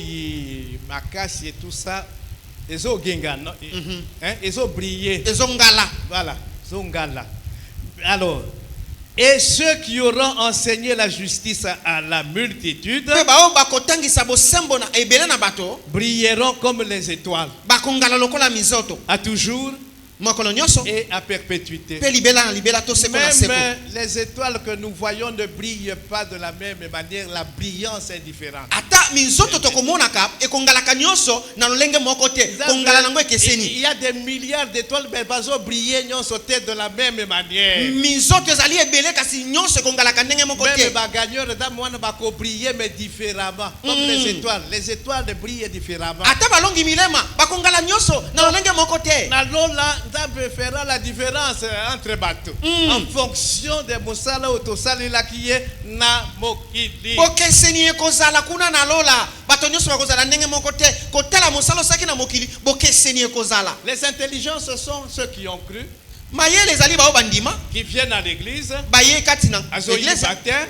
Makasi et tout ça, ils ont gengano, ils ont brillé. Ezongala. Voilà, Zongala. Alors, et ceux qui auront enseigné la justice à la multitude Pe ba o bakotangisa bosembo na ebele na bato. brilleront comme les étoiles, Ba kongala lokola mizoto. à toujours Mokolo nyonso. et à perpétuité. Pe libela na libela to seko na seko. Même les étoiles que nous voyons ne brillent pas de la même manière, la brillance est différente. Ata mizoto tokomonaka ekongalaka nyonso na lolenge moko te. Kongala nango ekeseni. Il y a des milliards d'étoiles, mais pas briller de la même manière. Mizoto ezali ebele kasi nyonso ekongalaka ndenge moko Même te. les gagneurs d'âme bako briller mais différemment, comme les étoiles. Les étoiles brillent différemment. Ata balongi milema bakongala nyonso na lolenge moko te. Na lola Nzambe fera la différence entre bateaux en fonction des mosala otosali la kiye na mokili. Bokeseni ekozala kuna na lola. Bato nyonso bakozala ndenge moko te. Kotala mosala saki na mokili bokeseni ekozala. Les intelligents, ce sont ceux qui ont cru, Mayele ezali bao bandima. qui viennent à l'église, Baye kati na azo église. yibatin,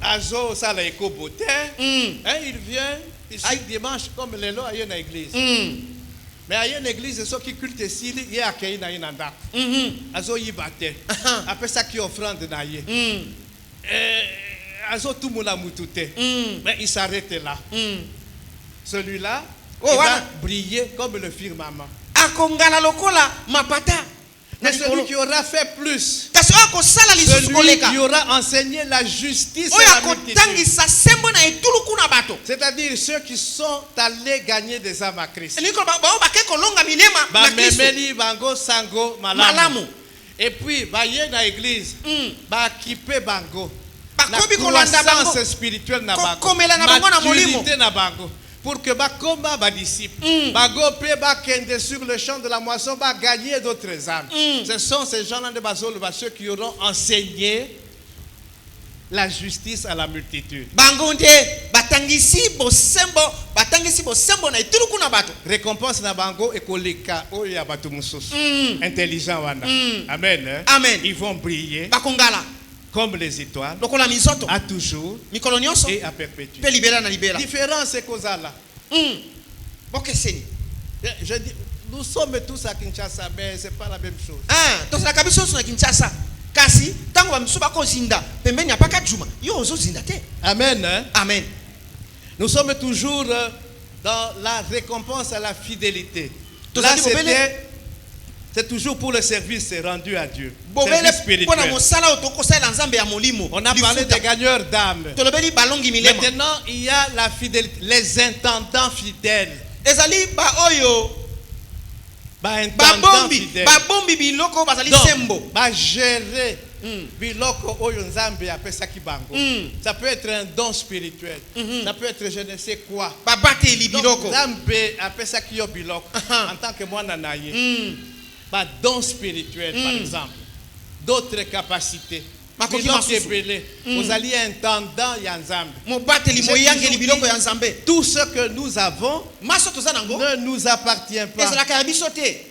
azo sala ekobote, il vient ici dimanche comme les lois à une église. Mais à une église, ceux qui cultent ici, il y a qui na inanda. Azo yibatin. Après ça qui offrande na ye. Azo tout moula mutute. Mais il s'arrête là. Celui-là, Oh, il va voilà. briller comme le firmament. Akongala lokola mapata. na Mais celui likolo qui aura fait plus, kasi oyo akosala lisusu celui koleka qui aura enseigné la justice oyo et la multitude. akotangisa sembo na etuluku na bato C'est-à-dire ceux qui sont allés gagner des âmes à Christ. elingi koloba bao bake kolonga milema na kristo Bamemeli bango sango malamu malamu. Et puis baye na église, ba kipe bango. Na bakobi kolanda bango croissance spirituelle na bango. kokomela na bango na molimo Maturité na bango. Pour que bakoma ba disciples. Bago pe ba kende sur le champ de la moisson ba gagner d'autres âmes. Ce sont ces gens-là de Bazolo, ceux qui auront enseigné la justice à la multitude. bango nde batangisi bosembo na etuluku na bato Récompense na bango ekoleka oyo ya bato mususu. Intelligent wana. Amen. Hein? Amen. Ils vont briller bakongala comme les étoiles lokola mizoto à toujours mikolo nyonso et à perpétuité. mpe libela na libela Différence c'est kozala. bokeseni Je dis, nous sommes tous à Kinshasa, mais c'est pas la même chose. tozalaka biso nyonso na kinshasa kasi ntango bamisu bakozinda pembeni ya paka juma yo ozozinda te. Amen. Hein? Amen. Nous sommes toujours dans la récompense à la fidélité. Tous Là, à dit, c'est toujours pour le service rendu à Dieu. bobele Service mpona spirituel. mosala oyo tokosalela nzambe ya molimo On a parlé des gagneurs d'âme. tolobeli balongi milema Maintenant, il y a la fidélité, les intendants fidèles. ezali baoyo Intendants fidèles. babombi biloko oyo bazali Donc, sembo gérer biloko oyo nzambe apesaki bango. Ça peut être un don spirituel. Ça peut être je ne sais quoi. babateli Donc, biloko nzambe apesaki yo biloko en tant que mwana na ye. Don spirituel par exemple. D'autres capacités. Makoki Biloko masusu. ebele. Ozali intendant ya nzambe. mobateli moyangeli biloko ya nzambe Tout ce que nous avons maso toza nango ne nous appartient pas. ezalaka ya biso te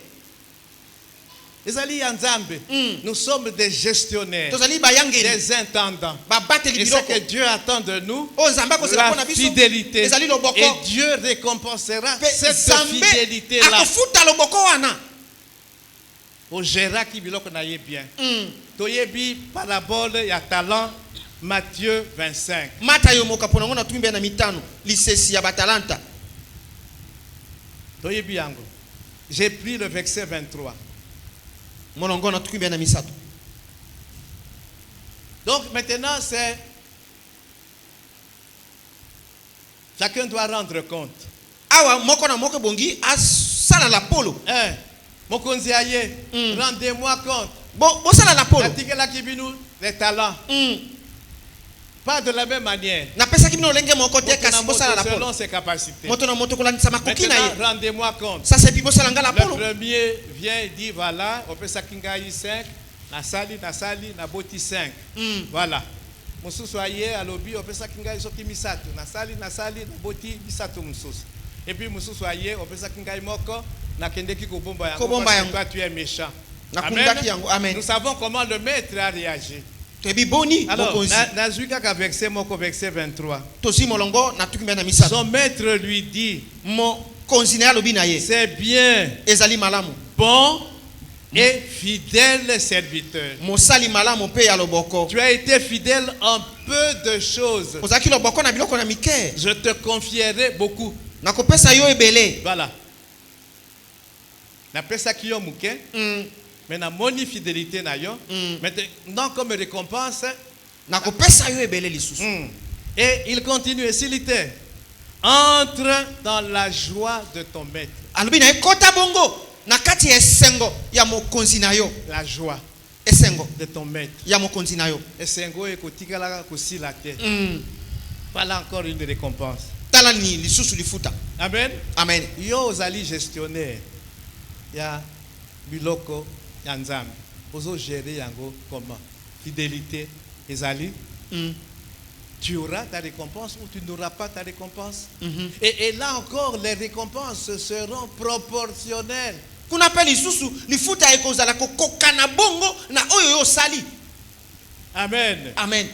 Ezali ya nzambe. Nous sommes des gestionnaires, tozali bayangeli des intendants. babateli Et ce biloko que Dieu attend de nous, oyo nzambe akozela la mpona biso fidélité. ezali loboko Et Dieu récompensera mpe cette nzambe fidélité-là. akofuta loboko wana Ogéraki biloko na ye bien. Toyebi parabole ya talent Matthieu 25. mata yo moka mpona ngo natumi mbe na mitano lisesi ya batalanta Toyebi yango. J'ai pris le verset 23. molongo natumi mbe na misato Donc maintenant c'est chacun doit rendre compte. awa moko na moko bongi asala la polo Mokonzi aye, rendez-moi compte. bosala la polo Natikelaki binu les talents. Pas de la même manière. napesaki bino lolenge moko te Moto na kasi moto bosala la selon polo ses capacités. moto na moto kolandisa makoki na Maintenant, ye rendez-moi compte. sasa epi bosala nga la Le polo premier vient et dit voilà, on peut sakingai 5, nasali, naboti 5. Voilà. Mususu aye alobi on peut sakingai soki misato, nasali, naboti misato mususu. Et puis mususu aye on peut sakingai moko, nakendeki kobomba yango. Kobomba Parce que yango. toi tu es méchant. nakundaki yango amen Nous savons comment le maître a réagi. toyebi boni Alors, mokonzi nazwi kaka verset moko, verset 23. tosi molongo natuki mbe na misato Son maître lui dit, mokonzi na ye alobi na ye c'est bien, ezali malamu bon et fidèle serviteur. mosali malamu mpe ya loboko Tu as été fidèle en peu de choses. ozalaki loboko na biloko na mike Je te confierai beaucoup. nakopesa yo ebele Voilà. Napesaki yo muke, mais na moni fidélité na yo. Maintenant comme récompense, nakopesa yo ebele lisusu et il continue et s'il était, entre dans la joie de ton maître. alobi na ye kota bongo na kati ya esengo ya mokonzi na yo La joie esengo de ton maître. ya mokonzi na yo Esengo ekotikalaka kosila te. Voilà encore une récompense. tala ni lisusu lifuta Amen. amen Yo ozali gestionnaire ya biloko ya nzambe. Ozo gérer yango comment? Fidélité ezali. Tu auras ta récompense ou tu n'auras pas ta récompense. Et là encore, les récompenses seront proportionnelles. kuna mpe lisusu lifuta ekozala kokoka na bongo na oyo yo osali Amen. amen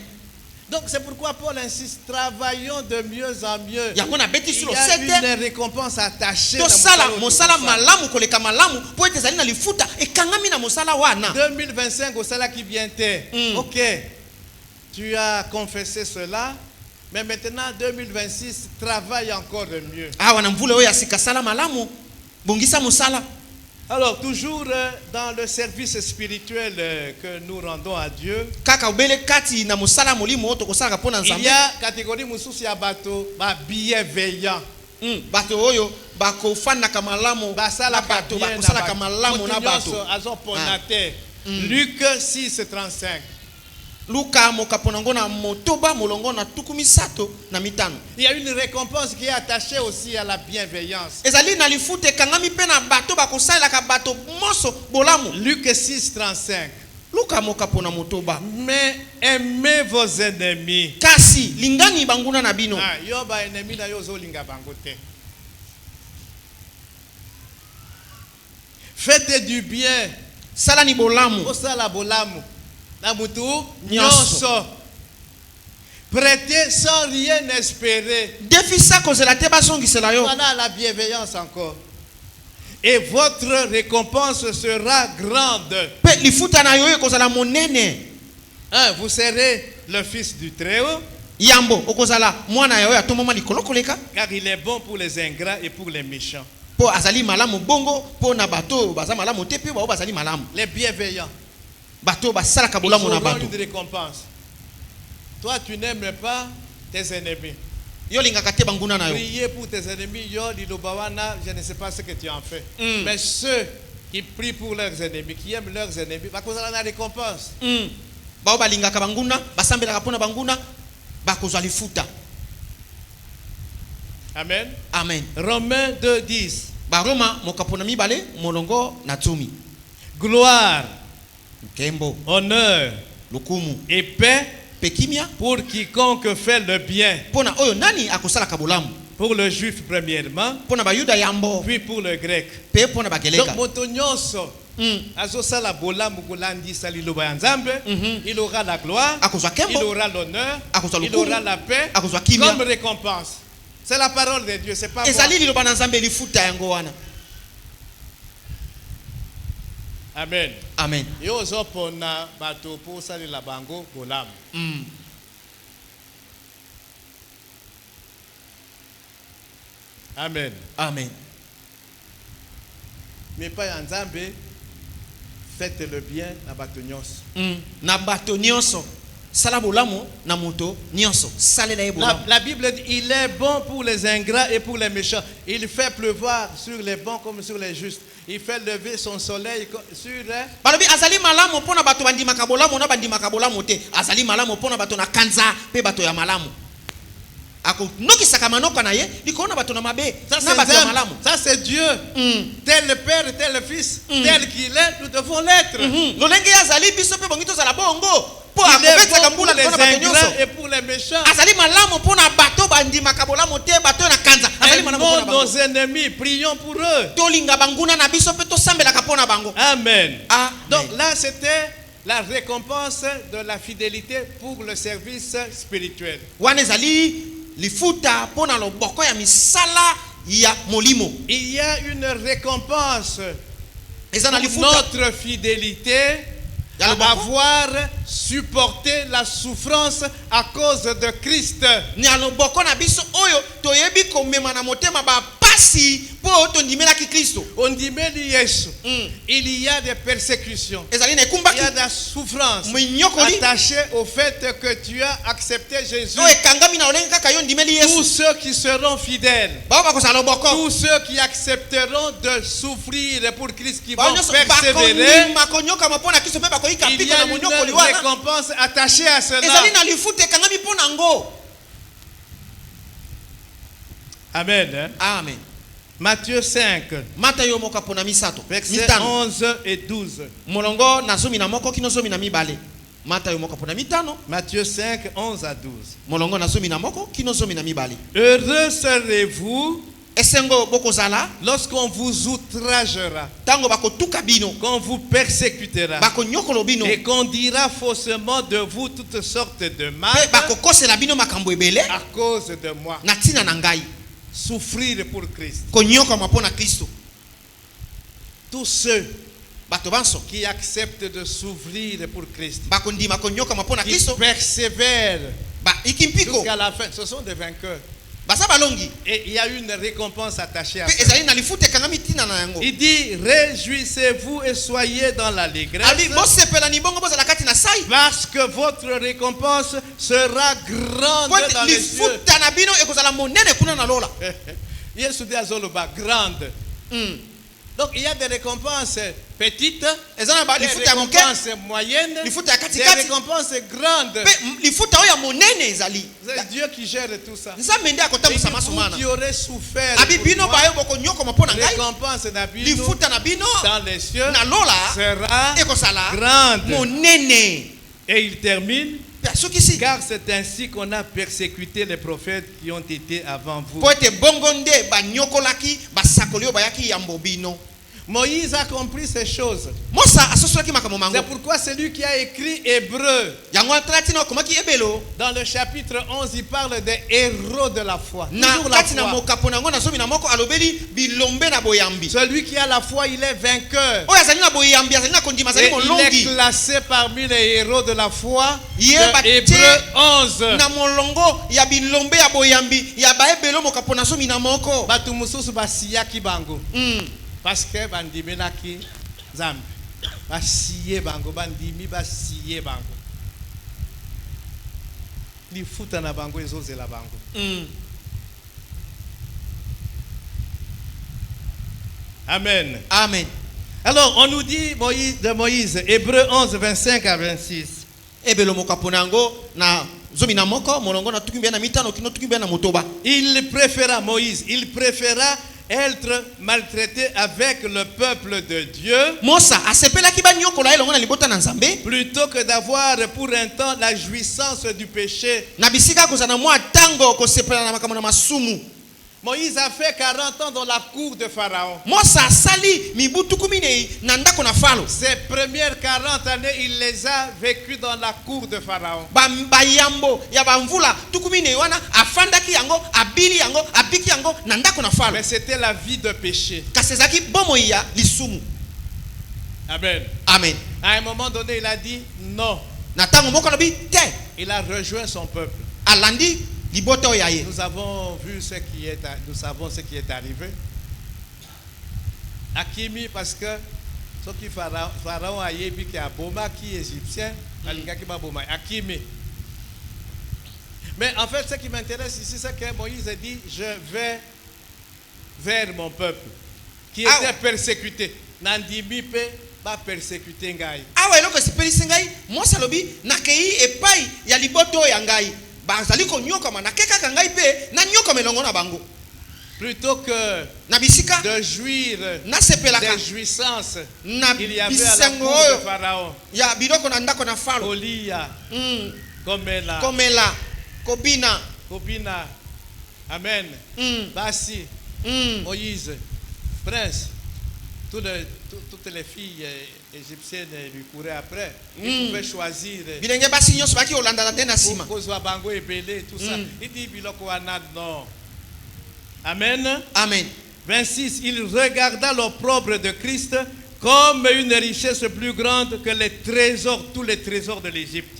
Donc c'est pourquoi Paul insiste, travaillons de mieux en mieux. yango nabeti Il sur y le a sete une récompense attachée. tosala mosala malamu koleka malamu po ete ezali na lifuta ekangami na mosala wana 2025 au salaire qui vient te. Ok, tu as confessé cela, mais maintenant 2026, travaille encore de mieux. awa na mvula oyo ya sika sala malamu bongisa mosala Alors, toujours dans le service spirituel que nous rendons à Dieu, kaka obele kati na mosala molimo tokosalaka mpona il nzambe. y a catégorie mususu ya bato ba bienveillant. Bato oyo bakofandaka malamu na Basalaka bato bien bakosalaka malamu na bato. azoponate. Luc 6:35. Luka mokapona ngo na motoba molongo na tuku misato na mitano. Il y a une récompense qui est attachée aussi à la bienveillance. Ezali na lifuta ekangami mpe na bato bakosalelaka bato moso bolamu. Luc 6:35. Luka mokapona motoba. Mais aimez vos ennemis. Kasi lingani banguna na bino. Yo ba ennemi na yo zolinga bango te. Faites du bien. Salani bolamu. Osala bolamu. Na mutu Nyonso. nyonso. Prêtez sans rien espérer. Defisa kozela te basongisela yo. Voilà la bienveillance encore. Et votre récompense sera grande. Pe lifuta na yo ekozala monene. Vous serez le fils du Très-Haut, Yambo okozala mwana yo ya tomoma likolo koleka. car il est bon pour les ingrats et pour les méchants. Po azali malamu bongo po na bato baza malamu te pe bao bazali malamu. Les bienveillants, Bato basalaka ils bolamu na auront bato. une récompense. Toi, tu n'aimes pas tes ennemis. Yo lingaka te banguna na yo. Priez pour tes ennemis. Yo, lilobawana, je ne sais pas ce que tu en fais. Mais ceux qui prient pour leurs ennemis, qui aiment leurs ennemis, bakozala na récompense. Bao balingaka banguna basambelaka pona banguna bakozwa lifuta. Amen. Amen. Romains 2:10. Baroma mokapona mibale molongo na tumi. Gloire, Kembo honneur lukumu et paix pekimia pour quiconque fait le bien. pona oyo nani akosalaka bolamu. Pour le juif premièrement, Pona bayuda yambo puis pour le grec. pe pona Donc, bakeleka. moto nyonso azosala bolamu kolandisa liloba ya Nzambe, il aura la gloire, Akozwa il kembo, aura l'honneur, akozwa il lokumu, aura la paix akozwa kimia. comme récompense. C'est la parole de Dieu, c'est pas moi. Ezali liloba na Nzambe lifuta yango wana. Amen. Amen. Yo ozopona bato po salela bango bolamu. Amen. Amen. Mais pas ya Nzambe, faites le bien na bato nyonso. Na bato nyonso sala bolamu na moto nyonso salela ye bolamu. La Bible dit il est bon pour les ingrats et pour les méchants. Il fait pleuvoir sur les bons comme sur les justes. Il fait lever son soleil sur les... Balobi azali malamu pona bato bandimaka bolamu na bandimaka bolamu te. Azali malamu pona bato na kanza pe bato ya malamu. Ako nokisaka manoko na ye likona bato na mabe Ça na bato ya c'est malamu. ça c'est Dieu. Tel le Père, tel le Fils, tel qu'il est, nous devons l'être. Lolenge azali biso pe bongito zala bongo. Po Il est akobetaka bon pour mbula les pona bato nyonso. ingrats et pour les méchants. Azali malamu pona bato bandimaka bolamu te bato na kanza. Azali malamu Aimons pona bango. nos ennemis, prions pour eux. Tolinga banguna na biso pe tosambelaka pona bango. Amen. Amen. Donc là, c'était la récompense de la fidélité pour le service spirituel. Wana ezali lifuta pona loboko ya misala ya molimo. Il y a une récompense Eza na pour lifuta notre fidélité Ya à loboko. avoir supporté la souffrance à cause de Christ. na loboko na biso oyo toyebi komema na motema bapasi po tondimelaki Kristo. On dit mais Yesu, il y a des persécutions, Ezali na il y ekumbaki a des souffrances minyokoli attachées au fait que tu as accepté Jésus. oyo ekangami na olenge kaka yo ndimeli Tous Yesu. ceux qui seront fidèles, Bao bakosala loboko. tous ceux qui accepteront de souffrir pour Christ, qui Bao vont nyonso persévérer, bakondima konyoka mapona Kristo pe bakoyika il y piko a na une monyokoli wana. récompense attachée à cela. Ezali na lifuta ekangami pona ngo. Amen. Hein? Amen. Matthieu 5, Matayo moka pona misato. versets Mitano. 11 et 12. Molongo na zomi na moko kino zomi na mibale. Matayo moka pona mitano. Matthieu 5, 11 à 12. Molongo na zomi na moko kino zomi na mibale. Heureux serez-vous Esengo bokozala lorsqu'on vous outragera, tango bakotuka bino, qu'on vous persécutera, bakonyokolo bino, et qu'on dira faussement de vous toutes sortes de mal pe bakokosela bino makambo ebele à cause de moi. na tina na ngai. Souffrir pour Christ. Konyoka mapona Kristo. Tous ceux Bato banso qui acceptent de souffrir pour Christ, bakondima konyoka mapona qui Kristo persévèrent ba ikimpiko jusqu'à la fin, ce sont des vainqueurs. basa balongi Et il y a une récompense attachée à pe ça. ezali na lifuta ekanga mitina na yango. Il dit, réjouissez-vous et soyez dans l'allégresse, Ali bosepela ni bongo bozala kati na sai parce que votre récompense sera grande po dans les cieux. lifuta na bino ekozala monene kuna na lola. Yesu dit à Zoloba, grande. Donc il y a des récompenses petites, Ezana ba des lifuta ya moke, récompenses moyennes, lifuta ya des katikati, récompenses grandes. pe lifuta oyo ya monene ezali. C'est Dieu qui gère tout ça. Nzambe nde Et akotambusa vous masomana. qui aurez souffert Abi pour bino moi, bayo boko nyokoma mpo na ngai. récompense na bino Lifuta na bino dans les cieux na lola sera ekozala grande. monene. Et il termine, Pe soki si car c'est ainsi qu'on a persécuté les prophètes qui ont été avant vous. po ete bongo nde banyokolaki basakoli oyo bayaki yambo bino. Moïse a compris ces choses. Mosa asosolaki makambo mango. C'est pourquoi celui qui a écrit Hébreu, Yango atalaki na okomaki ebelo dans le chapitre 11, il parle des héros de la foi. na Toujours la kati na foi. mokapo nango na zomi na moko alobeli bilombe na boyambi. Celui qui a la foi, il est vainqueur. Oyo azali na boyambi azali na kondima Et azali il est molongi. classé parmi les héros de la foi Yeba de Hébreu 11. na molongo ya bilombe ya boyambi ya baebelo mokapo na zomi na moko. Batu mususu basiyaki bango. Mm. Parce que bandimelaki Zambi. Basiye bango, bandimi basiye bango. Lifuta na bango ezozela bango. Mm. Amen. Amen. Alors, on nous dit de Moïse, Hébreu 11, 25 à 26. Ebelo mokapo nango na zomi na moko molongo na tukimbe na mitano kino tukimbe na motoba. Il préféra, Moïse, il préféra être maltraité avec le peuple de Dieu Mosa asepelaki banyokola elongo na libota na Nzambe plutôt que d'avoir pour un temps la jouissance du péché. na bisika kozana mwa tango kosepela na makambo na masumu. Moïse a fait 40 ans dans la cour de Pharaon. Mosa asali mibu tukumine na ndako na falo. Ses premières 40 années, il les a vécues dans la cour de Pharaon. Bayambo ya bamvula tukumine wana afandaki yango abili yango abiki yango na ndako na falo. Mais c'était la vie de péché. Kasezaki bomoi ya lisumu. Amen. Amen. À un moment donné, il a dit non. Na tango moko lobi te Il a rejoint son peuple. alandi libota oyo ya ye. Nous avons vu nous savons ce qui est arrivé. Akimi, parce que ce qui Pharaon a yebi qui a boma qui est égyptien, alingaki ba boma Akimi. Mais en fait, ce qui m'intéresse ici, c'est que Moïse a dit je vais vers mon peuple qui était persécuté. Nandimi pe ba persécuté ngai. Awa eloko esipelisi ngai Mosa lobi nakei epai ya liboto ya ngai bazali konyokama nakekaka ngai pe na nyokama elongo na bango. Plutôt que Na bisika de jouir nasepelaka des jouissances, na il y avait à la bisengo cour de oyo Pharaon ya biloko na ndako na falo. Kolia, Komela, Komela kobina. Kobina. Amen. Basi, Moïse, Prince, toutes les filles égyptiennes lui couraient après. Il pouvait choisir. Bilenge basi nyonso baki olanda na tena sima. Kozwa bango ebele, tout ça. Il dit biloko wana non. Amen. Amen. 26. Il regarda l'opprobre de Christ comme une richesse plus grande que les trésors, tous les trésors de l'Égypte.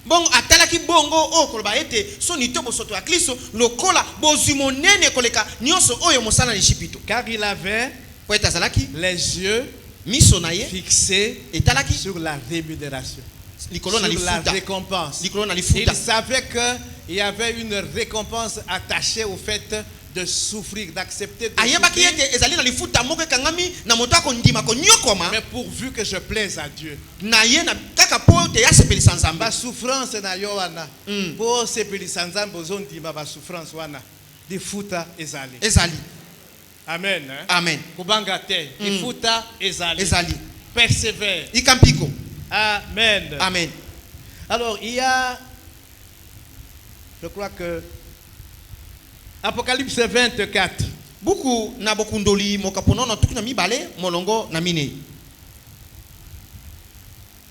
Bongo atalaki bongo o koloba ete so ni to bosoto ya Kristo lokola bozwi monene koleka nyonso oyo mosala na Ejipito. Car il avait Po ete azalaki les yeux miso na ye fixés etalaki sur la rémunération, likolo na sur la lifuta. récompense. Likolo na Il lifuta. savait qu'il y avait une récompense attachée au fait de souffrir, d'accepter de Ayebaki souffrir, ete ezali na lifuta moko ekangami na moto akondima konyokoma mais pourvu que je plaise à Dieu. na ye na kaka po te yasepelisa Nzambe. Ba souffrance na yo wana. Bo sepelisa Nzambe ozondima ba souffrance wana. Difuta ezali. Ezali. Amen. Hein? Amen. Kubanga te. Difuta ezali. Ezali. Persévère. Ikampiko. Amen. Amen. Alors, il y a, je crois que, Apocalypse 24. Buku na bokundoli mokapono na tuku na mibale molongo na minei.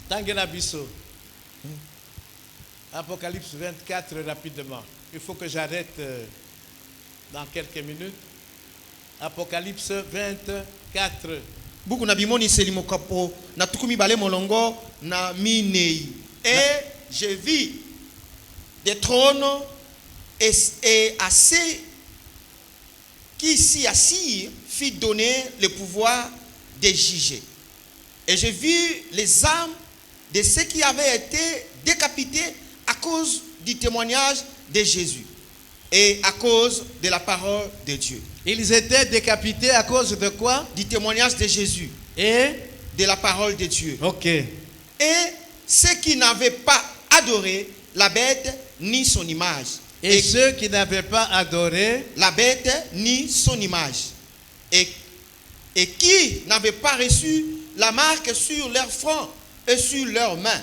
Tangela Bisso. Apocalypse 24 rapidement. Il faut que j'arrête dans quelques minutes. Apocalypse 24. Buku na bimoni seli mokapo na tuku mibale molongo na minei. Et je vis des trônes et assis qui s'y assirent fit donner le pouvoir de juger. Et j'ai vu les âmes de ceux qui avaient été décapités à cause du témoignage de Jésus et à cause de la parole de Dieu. Ils étaient décapités à cause de quoi? Du témoignage de Jésus Et de la parole de Dieu. ok. Et ceux qui n'avaient pas adoré la bête ni son image. Et ceux qui n'avaient pas adoré la bête ni son image. Et qui n'avaient pas reçu la marque sur leur front et sur leurs mains.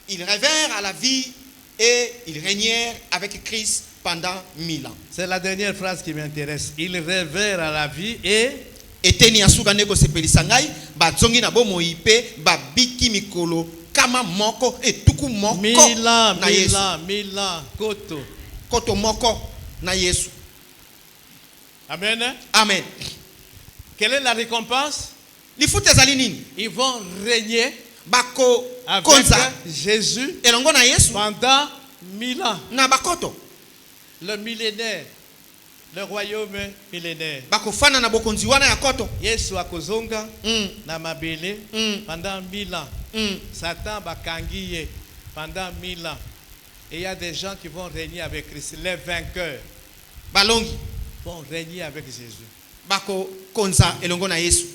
Ils revinrent à la vie et ils régnèrent avec Christ pendant 1000 ans. C'est la dernière phrase qui m'intéresse. Ils revinrent à la vie et eteni asuka ndeko sepelisa ngai bazongi na bomoi pe babiki mikolo kama moko etuku moko 1000 ans, na 1000 Yesu. ans, 1000 ans, koto. Koto moko na Yesu. Amen. Amen. Quelle est la récompense? Lifuta ezali nini? Ils vont régner Bako avec konza Jésus elongo na Yesu pendant 1000 ans. na bakoto. Le millénaire, le royaume millénaire. Bako fana na bokonzi wana ya koto. Yesu akozonga Mm. na mabele pendant 1000 ans. Mm. Satan bakangiye pendant 1000 ans. Et il y a des gens qui vont régner avec Christ. Les vainqueurs Balongi vont régner avec Jésus. bako konza elongo na Yesu.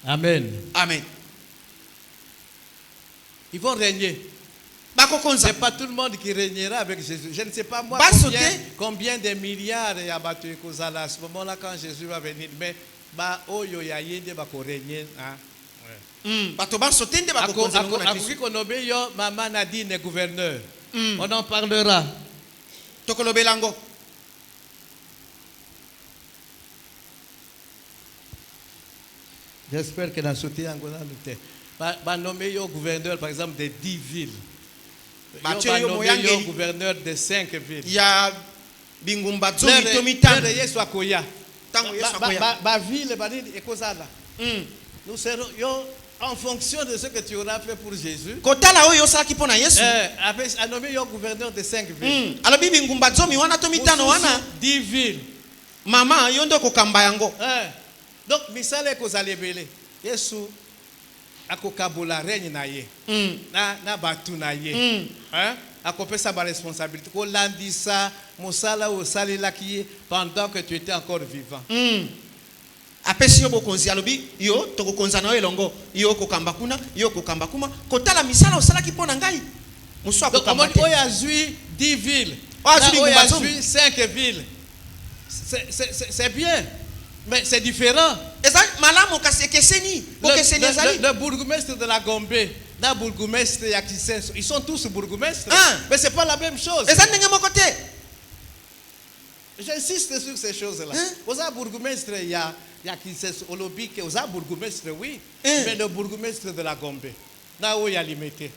Amen. Amen. Ils vont régner. Bako Ce konza n'est pas tout le monde qui régnera avec Jésus. Je ne sais pas moi Bah, combien de milliards il y a battu à ce moment-là quand Jésus va venir. Mais bah, oh, yo, ya yende ba ko régner. Hein? bato basote nde bako konza elongo na Akoki Yesu. konobe yo Maman Nadine gouverneur. Mm. On en parlera. Tokolobelango. J'espère que dans ce temps, on va nommer yo gouverneur par exemple de 10 villes. Bah, On tu va es yo nommer yo moyangeli. gouverneur de 5 villes. Ya bingumba zomi Lere tomitano. Yesu akoya. Tango Yesu akoya. Ba ville ba nini ekozala. Mm. Nous serons yo en fonction de ce que tu auras fait pour Jésus. Kotala oyo osalaki mpo na Yesu. A nommé yo gouverneur de 5 villes. Alobi bingumba zomi wana tomitano wana. 10 villes. Mama yo nde kokamba yango. Donc misala ekozala ebele. Yesu akokabola règne na ye. Na batu na ye. Akopesa ba responsabilité. Kolandisa mosala osalelaki ye pendant que tu étais encore vivant. Apesi yo bokonzi alobi yo tokokonza na yo elongo yo kokamba kuna yo kokamba kuma kotala misala osalaki mpo na ngai. Musu Donc akokamba on te. a 10 villes. Ah, Là, Zui on a Ngumbazomi. 5 villes. C'est bien, mais c'est différent. Eza malamu kasi ekeseni. Bokeseni ezali. Le bourgmestre de la Gombe, le bourgmestre ya Kisenso, ils sont tous bourgmestres. Ah. Mais c'est pas la même chose. Eza ndenge moko te. J'insiste sur ces choses-là. Hein? Aux bourgmestre ya Kisenso, Olobike, aux bourgmestre oui, Hein? mais le bourgmestre de la Gombe, là où il y a limité.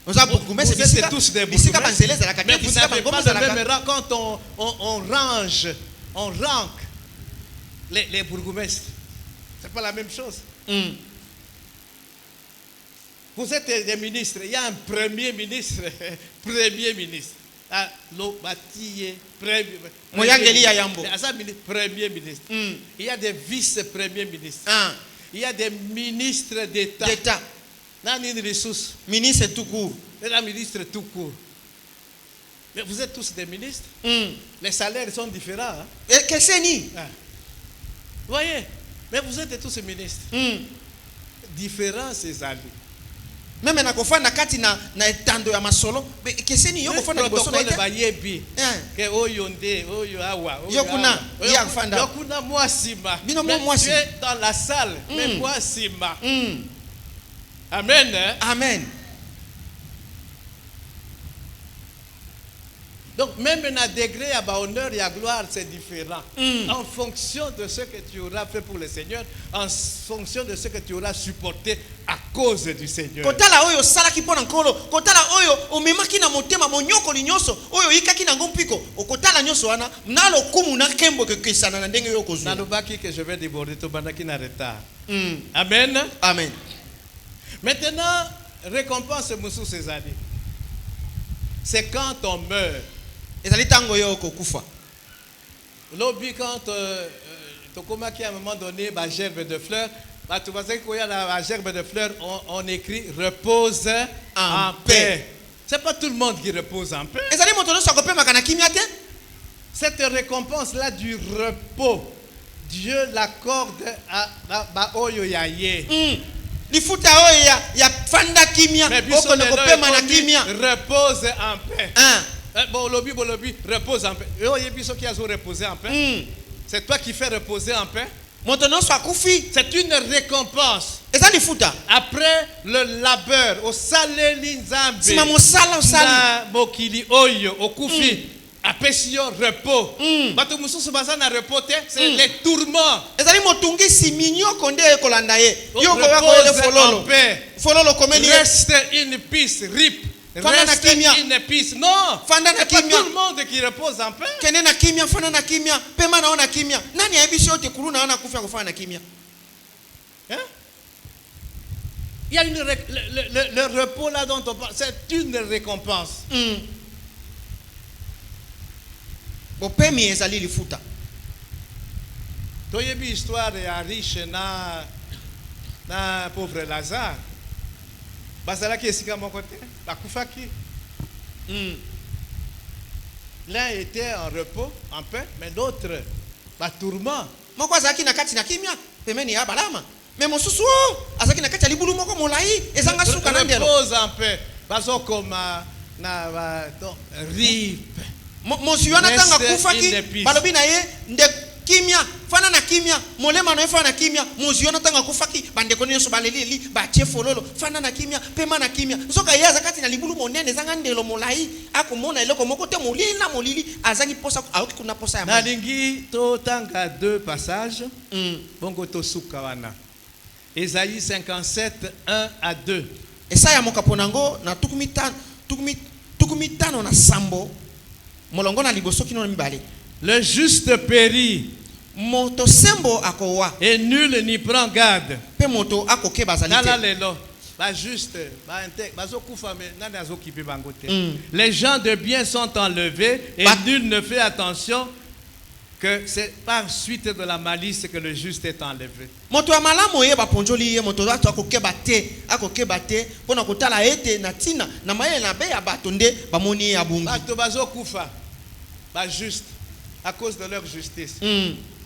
Oza bourgmestre Vous êtes tous des bisika bourgmestres, banzele ezalaka mais te vous bisika n'avez bangomo pas le même ezalaka. rang quand on rank les bourgmestres. C'est pas la même chose. Vous êtes des ministres, il y a un premier ministre, premier ministre. Moyangeli ya Yambo. Premier ministre. Il y a des vice-premiers ministres. Il y a des ministres d'État. D'État. Nani une ressource. Ministre tout court. Les ministres tout court. Mais vous êtes tous des ministres. Les salaires sont différents. Hein? Ekeseni. Vous voyez? Mais vous êtes tous ministres. Différents, ces alliés. Meme na kofanda kati na etando ya masolo ekeseni yo kofanda liboso na protocole ete. bayebi ke oyo nde oyo awa Yo kuna, ya kufanda. yo kuna mwasima. Bino Mais mwasi. tu es dans la salle mais mwasima. Amen. Hein? Amen. Donc même un degré à honneur et à gloire, c'est différent. En fonction de ce que tu auras fait pour le Seigneur, en fonction de ce que tu auras supporté à cause du Seigneur. Kotala oyo salaki pona nkolo, kotala oyo omemaki na motema monyoko linyoso, oyo yikaki na ngompiko, okotala nyoso wana, nalo kumu na kembo kekisana na ndenge yo kozuna. Nalobaki que je vais déborder to bandaki na retard. Amen. Amen. Maintenant, récompense Moussou César. c'est quand on meurt. ezali tango yo kokufa. Lobby quand Tokoma qui à un moment donné, ma gerbe de fleurs, tu vois qu'il y a la gerbe de fleurs, on écrit repose en paix. C'est pas tout le monde qui repose en paix. ezali moto nyonso akopema kana kimia te. Cette récompense-là du repos, Dieu l'accorde à Baoyo Yaye. lifuta oyo ya fanda kimia okona kopema na kimia. Repose en paix. Bolobi repose en paix. Yo yebiso qui a reposé en paix. C'est toi qui fais reposer en paix. moto nyonso akufi. C'est une récompense. eza lifuta. Après le labeur, au saleli nzambe. sima mosala osali. Na mokili oyo okufi. Apesio repos. Bato mususu baza na repos te, c'est les tourments. ezali motungisi minyoko nde ekolanda ye. yo Repose koyele en fololo. paix. fololo komeli ye. Reste une piste, rip. Fanda na Reste kimia. une piste. Non, Fanda na c'est pas kimia. tout le monde qui repose en paix. kende na kimia fana na kimia pema naona kimia. nani ayebi yote kulu naona kufa kufana na kimia. Hein? Il y a le repos là dont on parle, c'est une récompense. bopemi ezali lifuta. Toyebi histoire ya riche na pauvre Lazare. Bazalaki esika moko te, bakufaki. L'un était en repos, en paix, mais l'autre, tourment. moko azalaki na kati na kimia pemeni ya balama. me mosusu azalaki na kati ya libulu moko molai ezanga suka na ndelo. Repose en paix. Bazokoma na rip. mosu wana tanga kufaki balobi na ye nde kimia fana na kimia molema na fana na kimia mosu wana tanga kufaki bandeko nyonso baleleli batie fololo fana na kimia pema na kimia nzoka ye azakati na libulu monene ezanga ndelo molai akomona eloko moko te molili azangi posa aoki kuna posa ya mali. Nalingi to tanga deux passages. Bongo to suka wana. Ésaïe 57 1 à 2. Esaya mokaponango na tukumitano na sambo molongo na liboso kino mibale. Le juste périt moto sembo akowa et nul n'y prend garde. pe moto akoke bazalite. Nala lelo ba juste bazokufa me nani azokipe bango te. Les gens de bien sont enlevés et nul ne fait attention que c'est par suite de la malice que le juste est enlevé. Moto ya malamu ye baponjoli ye moto ato akokeba te pona kotala ete na tina na mayele na be ya bato nde bamoni ya bungi. Bato bazokufa ba juste à cause de leur justice.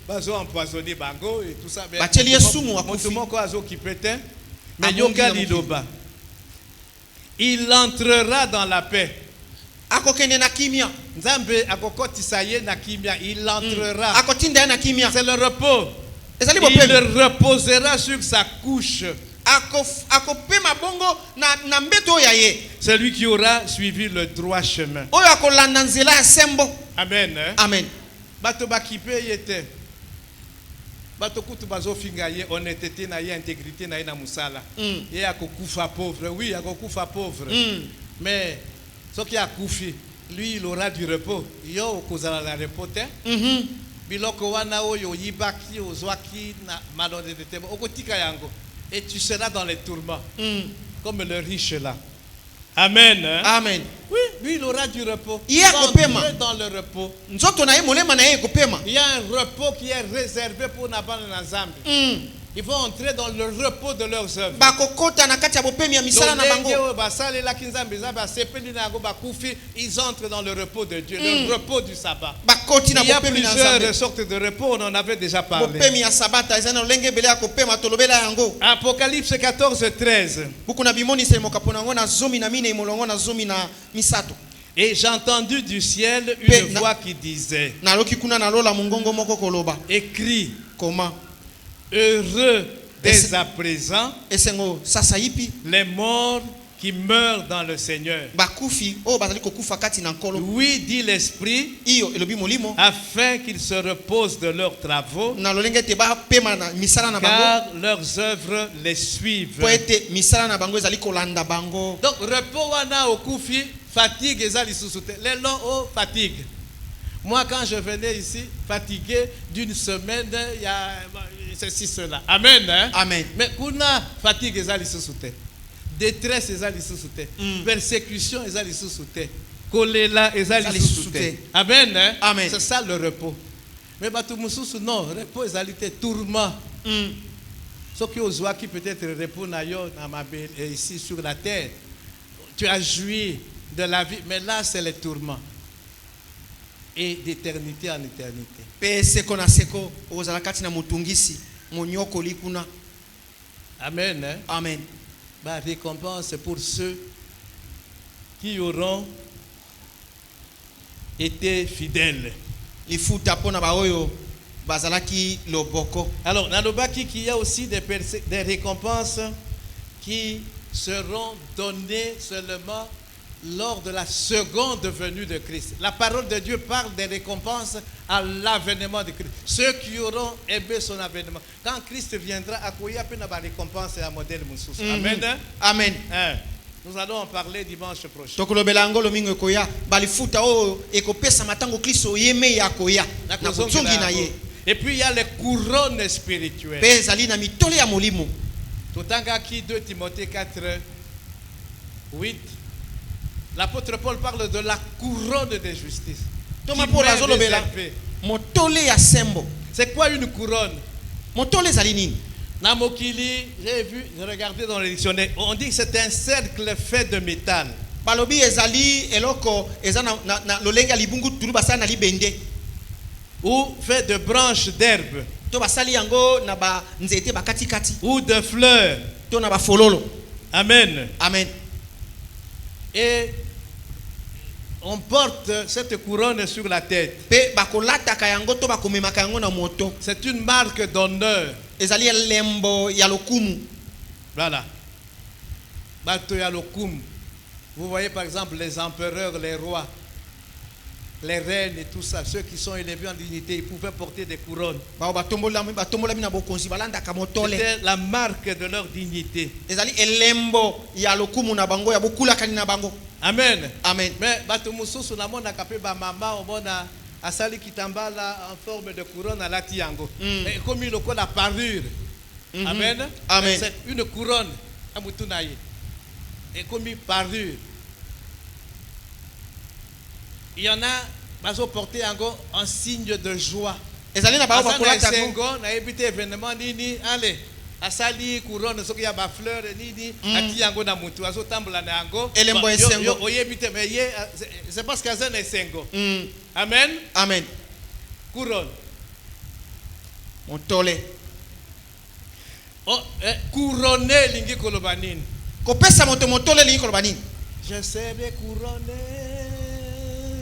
Bazo empoisonné bango et tout ça. Bacheli yesumu Moto akufi. moko azokipete mais yoka liloba. Il entrera dans la paix. Akokende na kimia. Nzambe akokotisa ye na kimia, il entrera. Akotinda na kimia. C'est le repos. Il Il reposera sur sa couche. Akopema bongo na mbeto ya ye. Celui qui aura suivi le droit chemin. Oyo akolanda nzela ya sembo. Amen. Amen. Bato bakipe yete. Bato kutu bazo finga ye honnêteté na ye intégrité na ye na musala. Ye akokufa pauvre. Oui, akokufa pauvre. Mais ce qui a koufi, lui il aura du repos. Yo kozala la repos te. Biloko wana oyo yibaki ozwaki na malhonnêteté okotika yango et tu seras dans les tourments comme le riche là. Amen. Amen. Oui, lui il aura du repos. Il y a dans le repos. Nzoto na ye molema na ye kopema. Il y a un repos qui est réservé pour Nabana na Nzambe. Ils vont entrer dans le repos de leurs œuvres. Bakokota na kati ya bopemi ya misala na bango. Ils entrent dans le repos de Dieu, le repos du sabbat. Bakoti na Il y a bopemi na Nzambe. plusieurs sortes de repos, on en avait déjà parlé. Bopemi ya sabata ezana lenge bele ya kopema tolobela yango. Apocalypse 14, 13. Buku na bimoni se mokaponango na zomi na mine molongo na zomi na misato. Et j'ai entendu du ciel une voix qui disait, na loki kuna na lola mungongo moko koloba. Écrit, comment? Heureux dès à présent esengo sasa yipi les morts qui meurent dans le Seigneur. Bakufi o bazali kokufa kati na nkolo. Oui, dit l'Esprit, iyo elobi molimo afin qu'ils se reposent de leurs travaux, na lolenge te ba pema na misala na bango car leurs œuvres les suivent. po ete misala na bango ezali kolanda bango. Donc repos wana okufi, fatigue ezali susute. Les longs o fatigue. Moi, quand je venais ici, fatigué d'une semaine, il y a ceci, cela. Amen. Hein? Amen. Mais kuna fatigue ezali susute. Détresse ezali susute. Persécution ezali susute. kolela ezali Ezali lisusu lisusu te. te. Amen. Hein? Amen. C'est ça le repos. Mais bato mususu non, repos ezali te tourment. Ce qui ozwaki peut-être repos na yo na mabe ici sur la terre. Tu as joui de la vie, mais là c'est le tourment. Et d'éternité en éternité. Pe seko na seko ozala kati na mutungisi monyokoli kuna. Amen. Hein? Amen. La récompense pour ceux qui auront été fidèles. Lifuta pona ba oyo bazalaki loboko. Alors, dans le baki, il y a aussi des récompenses qui seront données seulement lors de la seconde venue de Christ. La parole de Dieu parle des récompenses à l'avènement de Christ. Ceux qui auront aimé son avènement. Quand Christ viendra, à quoi il y a la récompense et un modèle moussous. Amen. Amen. Hein? Nous allons en parler dimanche prochain. Tokolobela ngolo mingo koya balifuta oyo ekopesa matango Kristo yeme ya koya na kutungi na ye. Et puis il y a les couronnes spirituelles. Pe zali na mitole ya molimo. Totanga qui 2 Timothée 4, 8. L'apôtre Paul parle de la couronne de justice. Toma Paul azolobela motole ya sembo. C'est quoi une couronne? Motole zali nini? Namokili, j'ai regardé dans le dictionnaire, on dit que c'est un cercle fait de métal. Balobi ezali eloko ezana na lolenga libungu tulu basana na libende. Ou fait de branches d'herbe. To basali yango na ba nzete bakati kati. Ou de fleurs. To na ba fololo. Amen. Amen. Et on porte cette couronne sur la tête. Pe bakolata kayango to bakomemaka yango na moto. C'est une marque d'honneur. Ezali lembo ya lokumu. Voilà. Bato ya lokumu. Vous voyez par exemple les empereurs, les rois, les reines et tout ça, ceux qui sont élevés en dignité, ils pouvaient porter des couronnes. C'était la marque de leur dignité. Amen. Amen. Mais bato mususu na mona kape ba mama omona asali kitambala en forme de couronne à la tiango. Et comme il a la parure. Amen. Amen. C'est une couronne à mutunaye. Et comme une parure. Il y en a qui ont porté en signe de joie. Allez, asali couronne soki ya ba fleur nini ati yango na mutu azotambola na yango elembo esengo oyebite mais ye c'est parce que azana esengo. Amen. Amen. Couronne motole couronné lingi koloba nini kopesa moto motole lingi koloba nini je serai couronné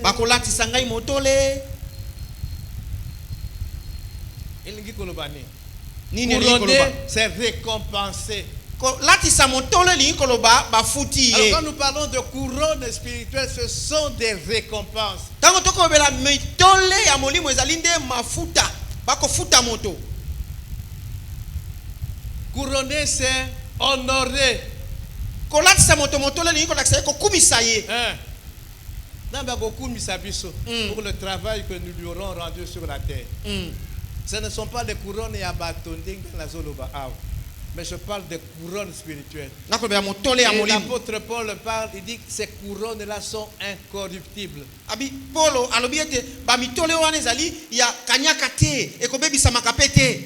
bakolatisa ngai motole lingi koloba nini couronné, c'est récompensé. Alors quand nous parlons de couronne spirituelle, ce sont des récompenses. Couronné, c'est honoré. Pour le travail que nous lui aurons rendu sur la terre. Ce ne sont pas des couronnes et abatonding la zoloba. Mais je parle des couronnes spirituelles. Et l'apôtre Paul parle, il dit que ces couronnes-là sont incorruptibles.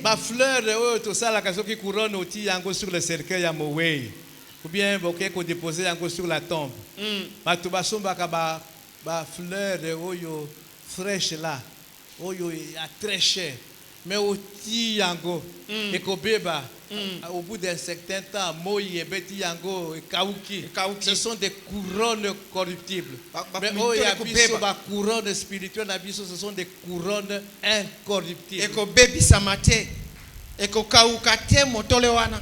Ma fleur, tout ça, la qui couronne sur le cercueil à Moué. Ou bien, vous déposer sur la tombe. Ma fleur, fraîche là. Oyo a très cher. Mais au tiango, et kobeba, au bout d'un certain temps, moyi et beti yango et kauki, ce sont des couronnes corruptibles. Mais oyo abiso ba couronne spirituelle, abiso ce sont des couronnes incorruptibles. Et kobebi samate, et kokaukate motole wana.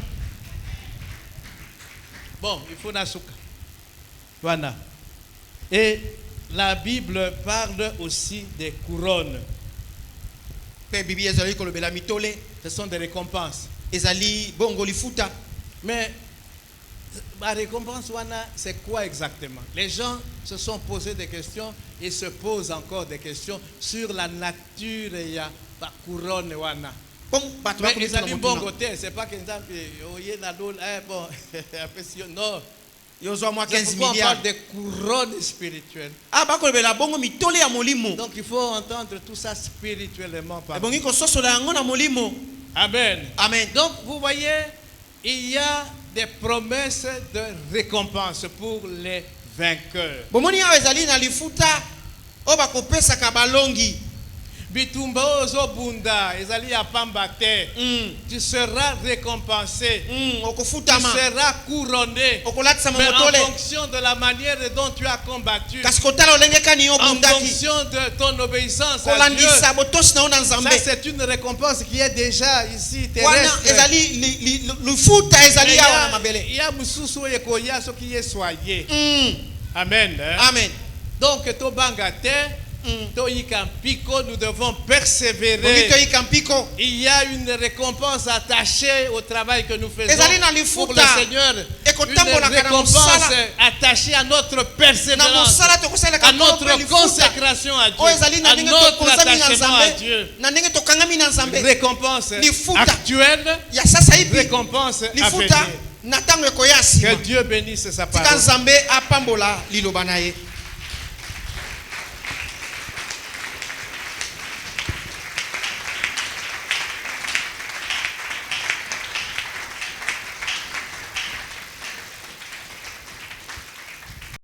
Bon, il faut nasuka. Voilà. Et la Bible parle aussi des couronnes. Ce sont des récompenses. Mais la récompense, c'est quoi exactement? Les gens se sont posé des questions et se posent encore des questions sur la nature de la couronne. Mais ils ont dit bon côté, c'est pas que bon, non. yozwa mwa C'est 15 pourquoi on milliards. parle des couronnes spirituelles. Ah bakolobela bongo mitole ya molimo. Donc il faut entendre tout ça spirituellement parlant. Ebongi kososola yango na molimo. Amen. Amen. Donc vous voyez, il y a des promesses de récompense pour les vainqueurs. Bomoni awa ezali na lifuta o bakopesaka balongi. Bitumba ozobunda ezali apamba te. Tu seras récompensé. Tu Okofutama. seras couronné. Okolatisa Mais en momotole. fonction de la manière dont tu as combattu. Kasi kotala olenge kani yo En bundaki. fonction de ton obéissance à Dieu. Kolandisa botosi na yo na Ça Nzambe. c'est une récompense qui est déjà ici Wana terrestre. ezali lifuta ezali awa na mabele. Il y a mususu oyo ekoya soki ye soye. Amen. Amen. Donc tobanga te. Toyika mpiko, nous devons persévérer. Bongi toyika mpiko. Il y a une récompense attachée au travail que nous faisons Ezali na pour le lifuta. Seigneur. Ekotambola Une kana récompense mosala. attachée à notre Na persévérance, mosala tokosala à ka notre lifuta. consécration à Dieu, O ezali na à ndenge notre tokonzami na attachement à Nzambe. Dieu. Na ndenge tokangami na Nzambe. Récompense Lifuta. actuelle, Ya sasa hivi. récompense à Lifuta venir. na tango ekoya sima. Que Dieu bénisse sa Tika parole. Nzambe apambola liloba na ye.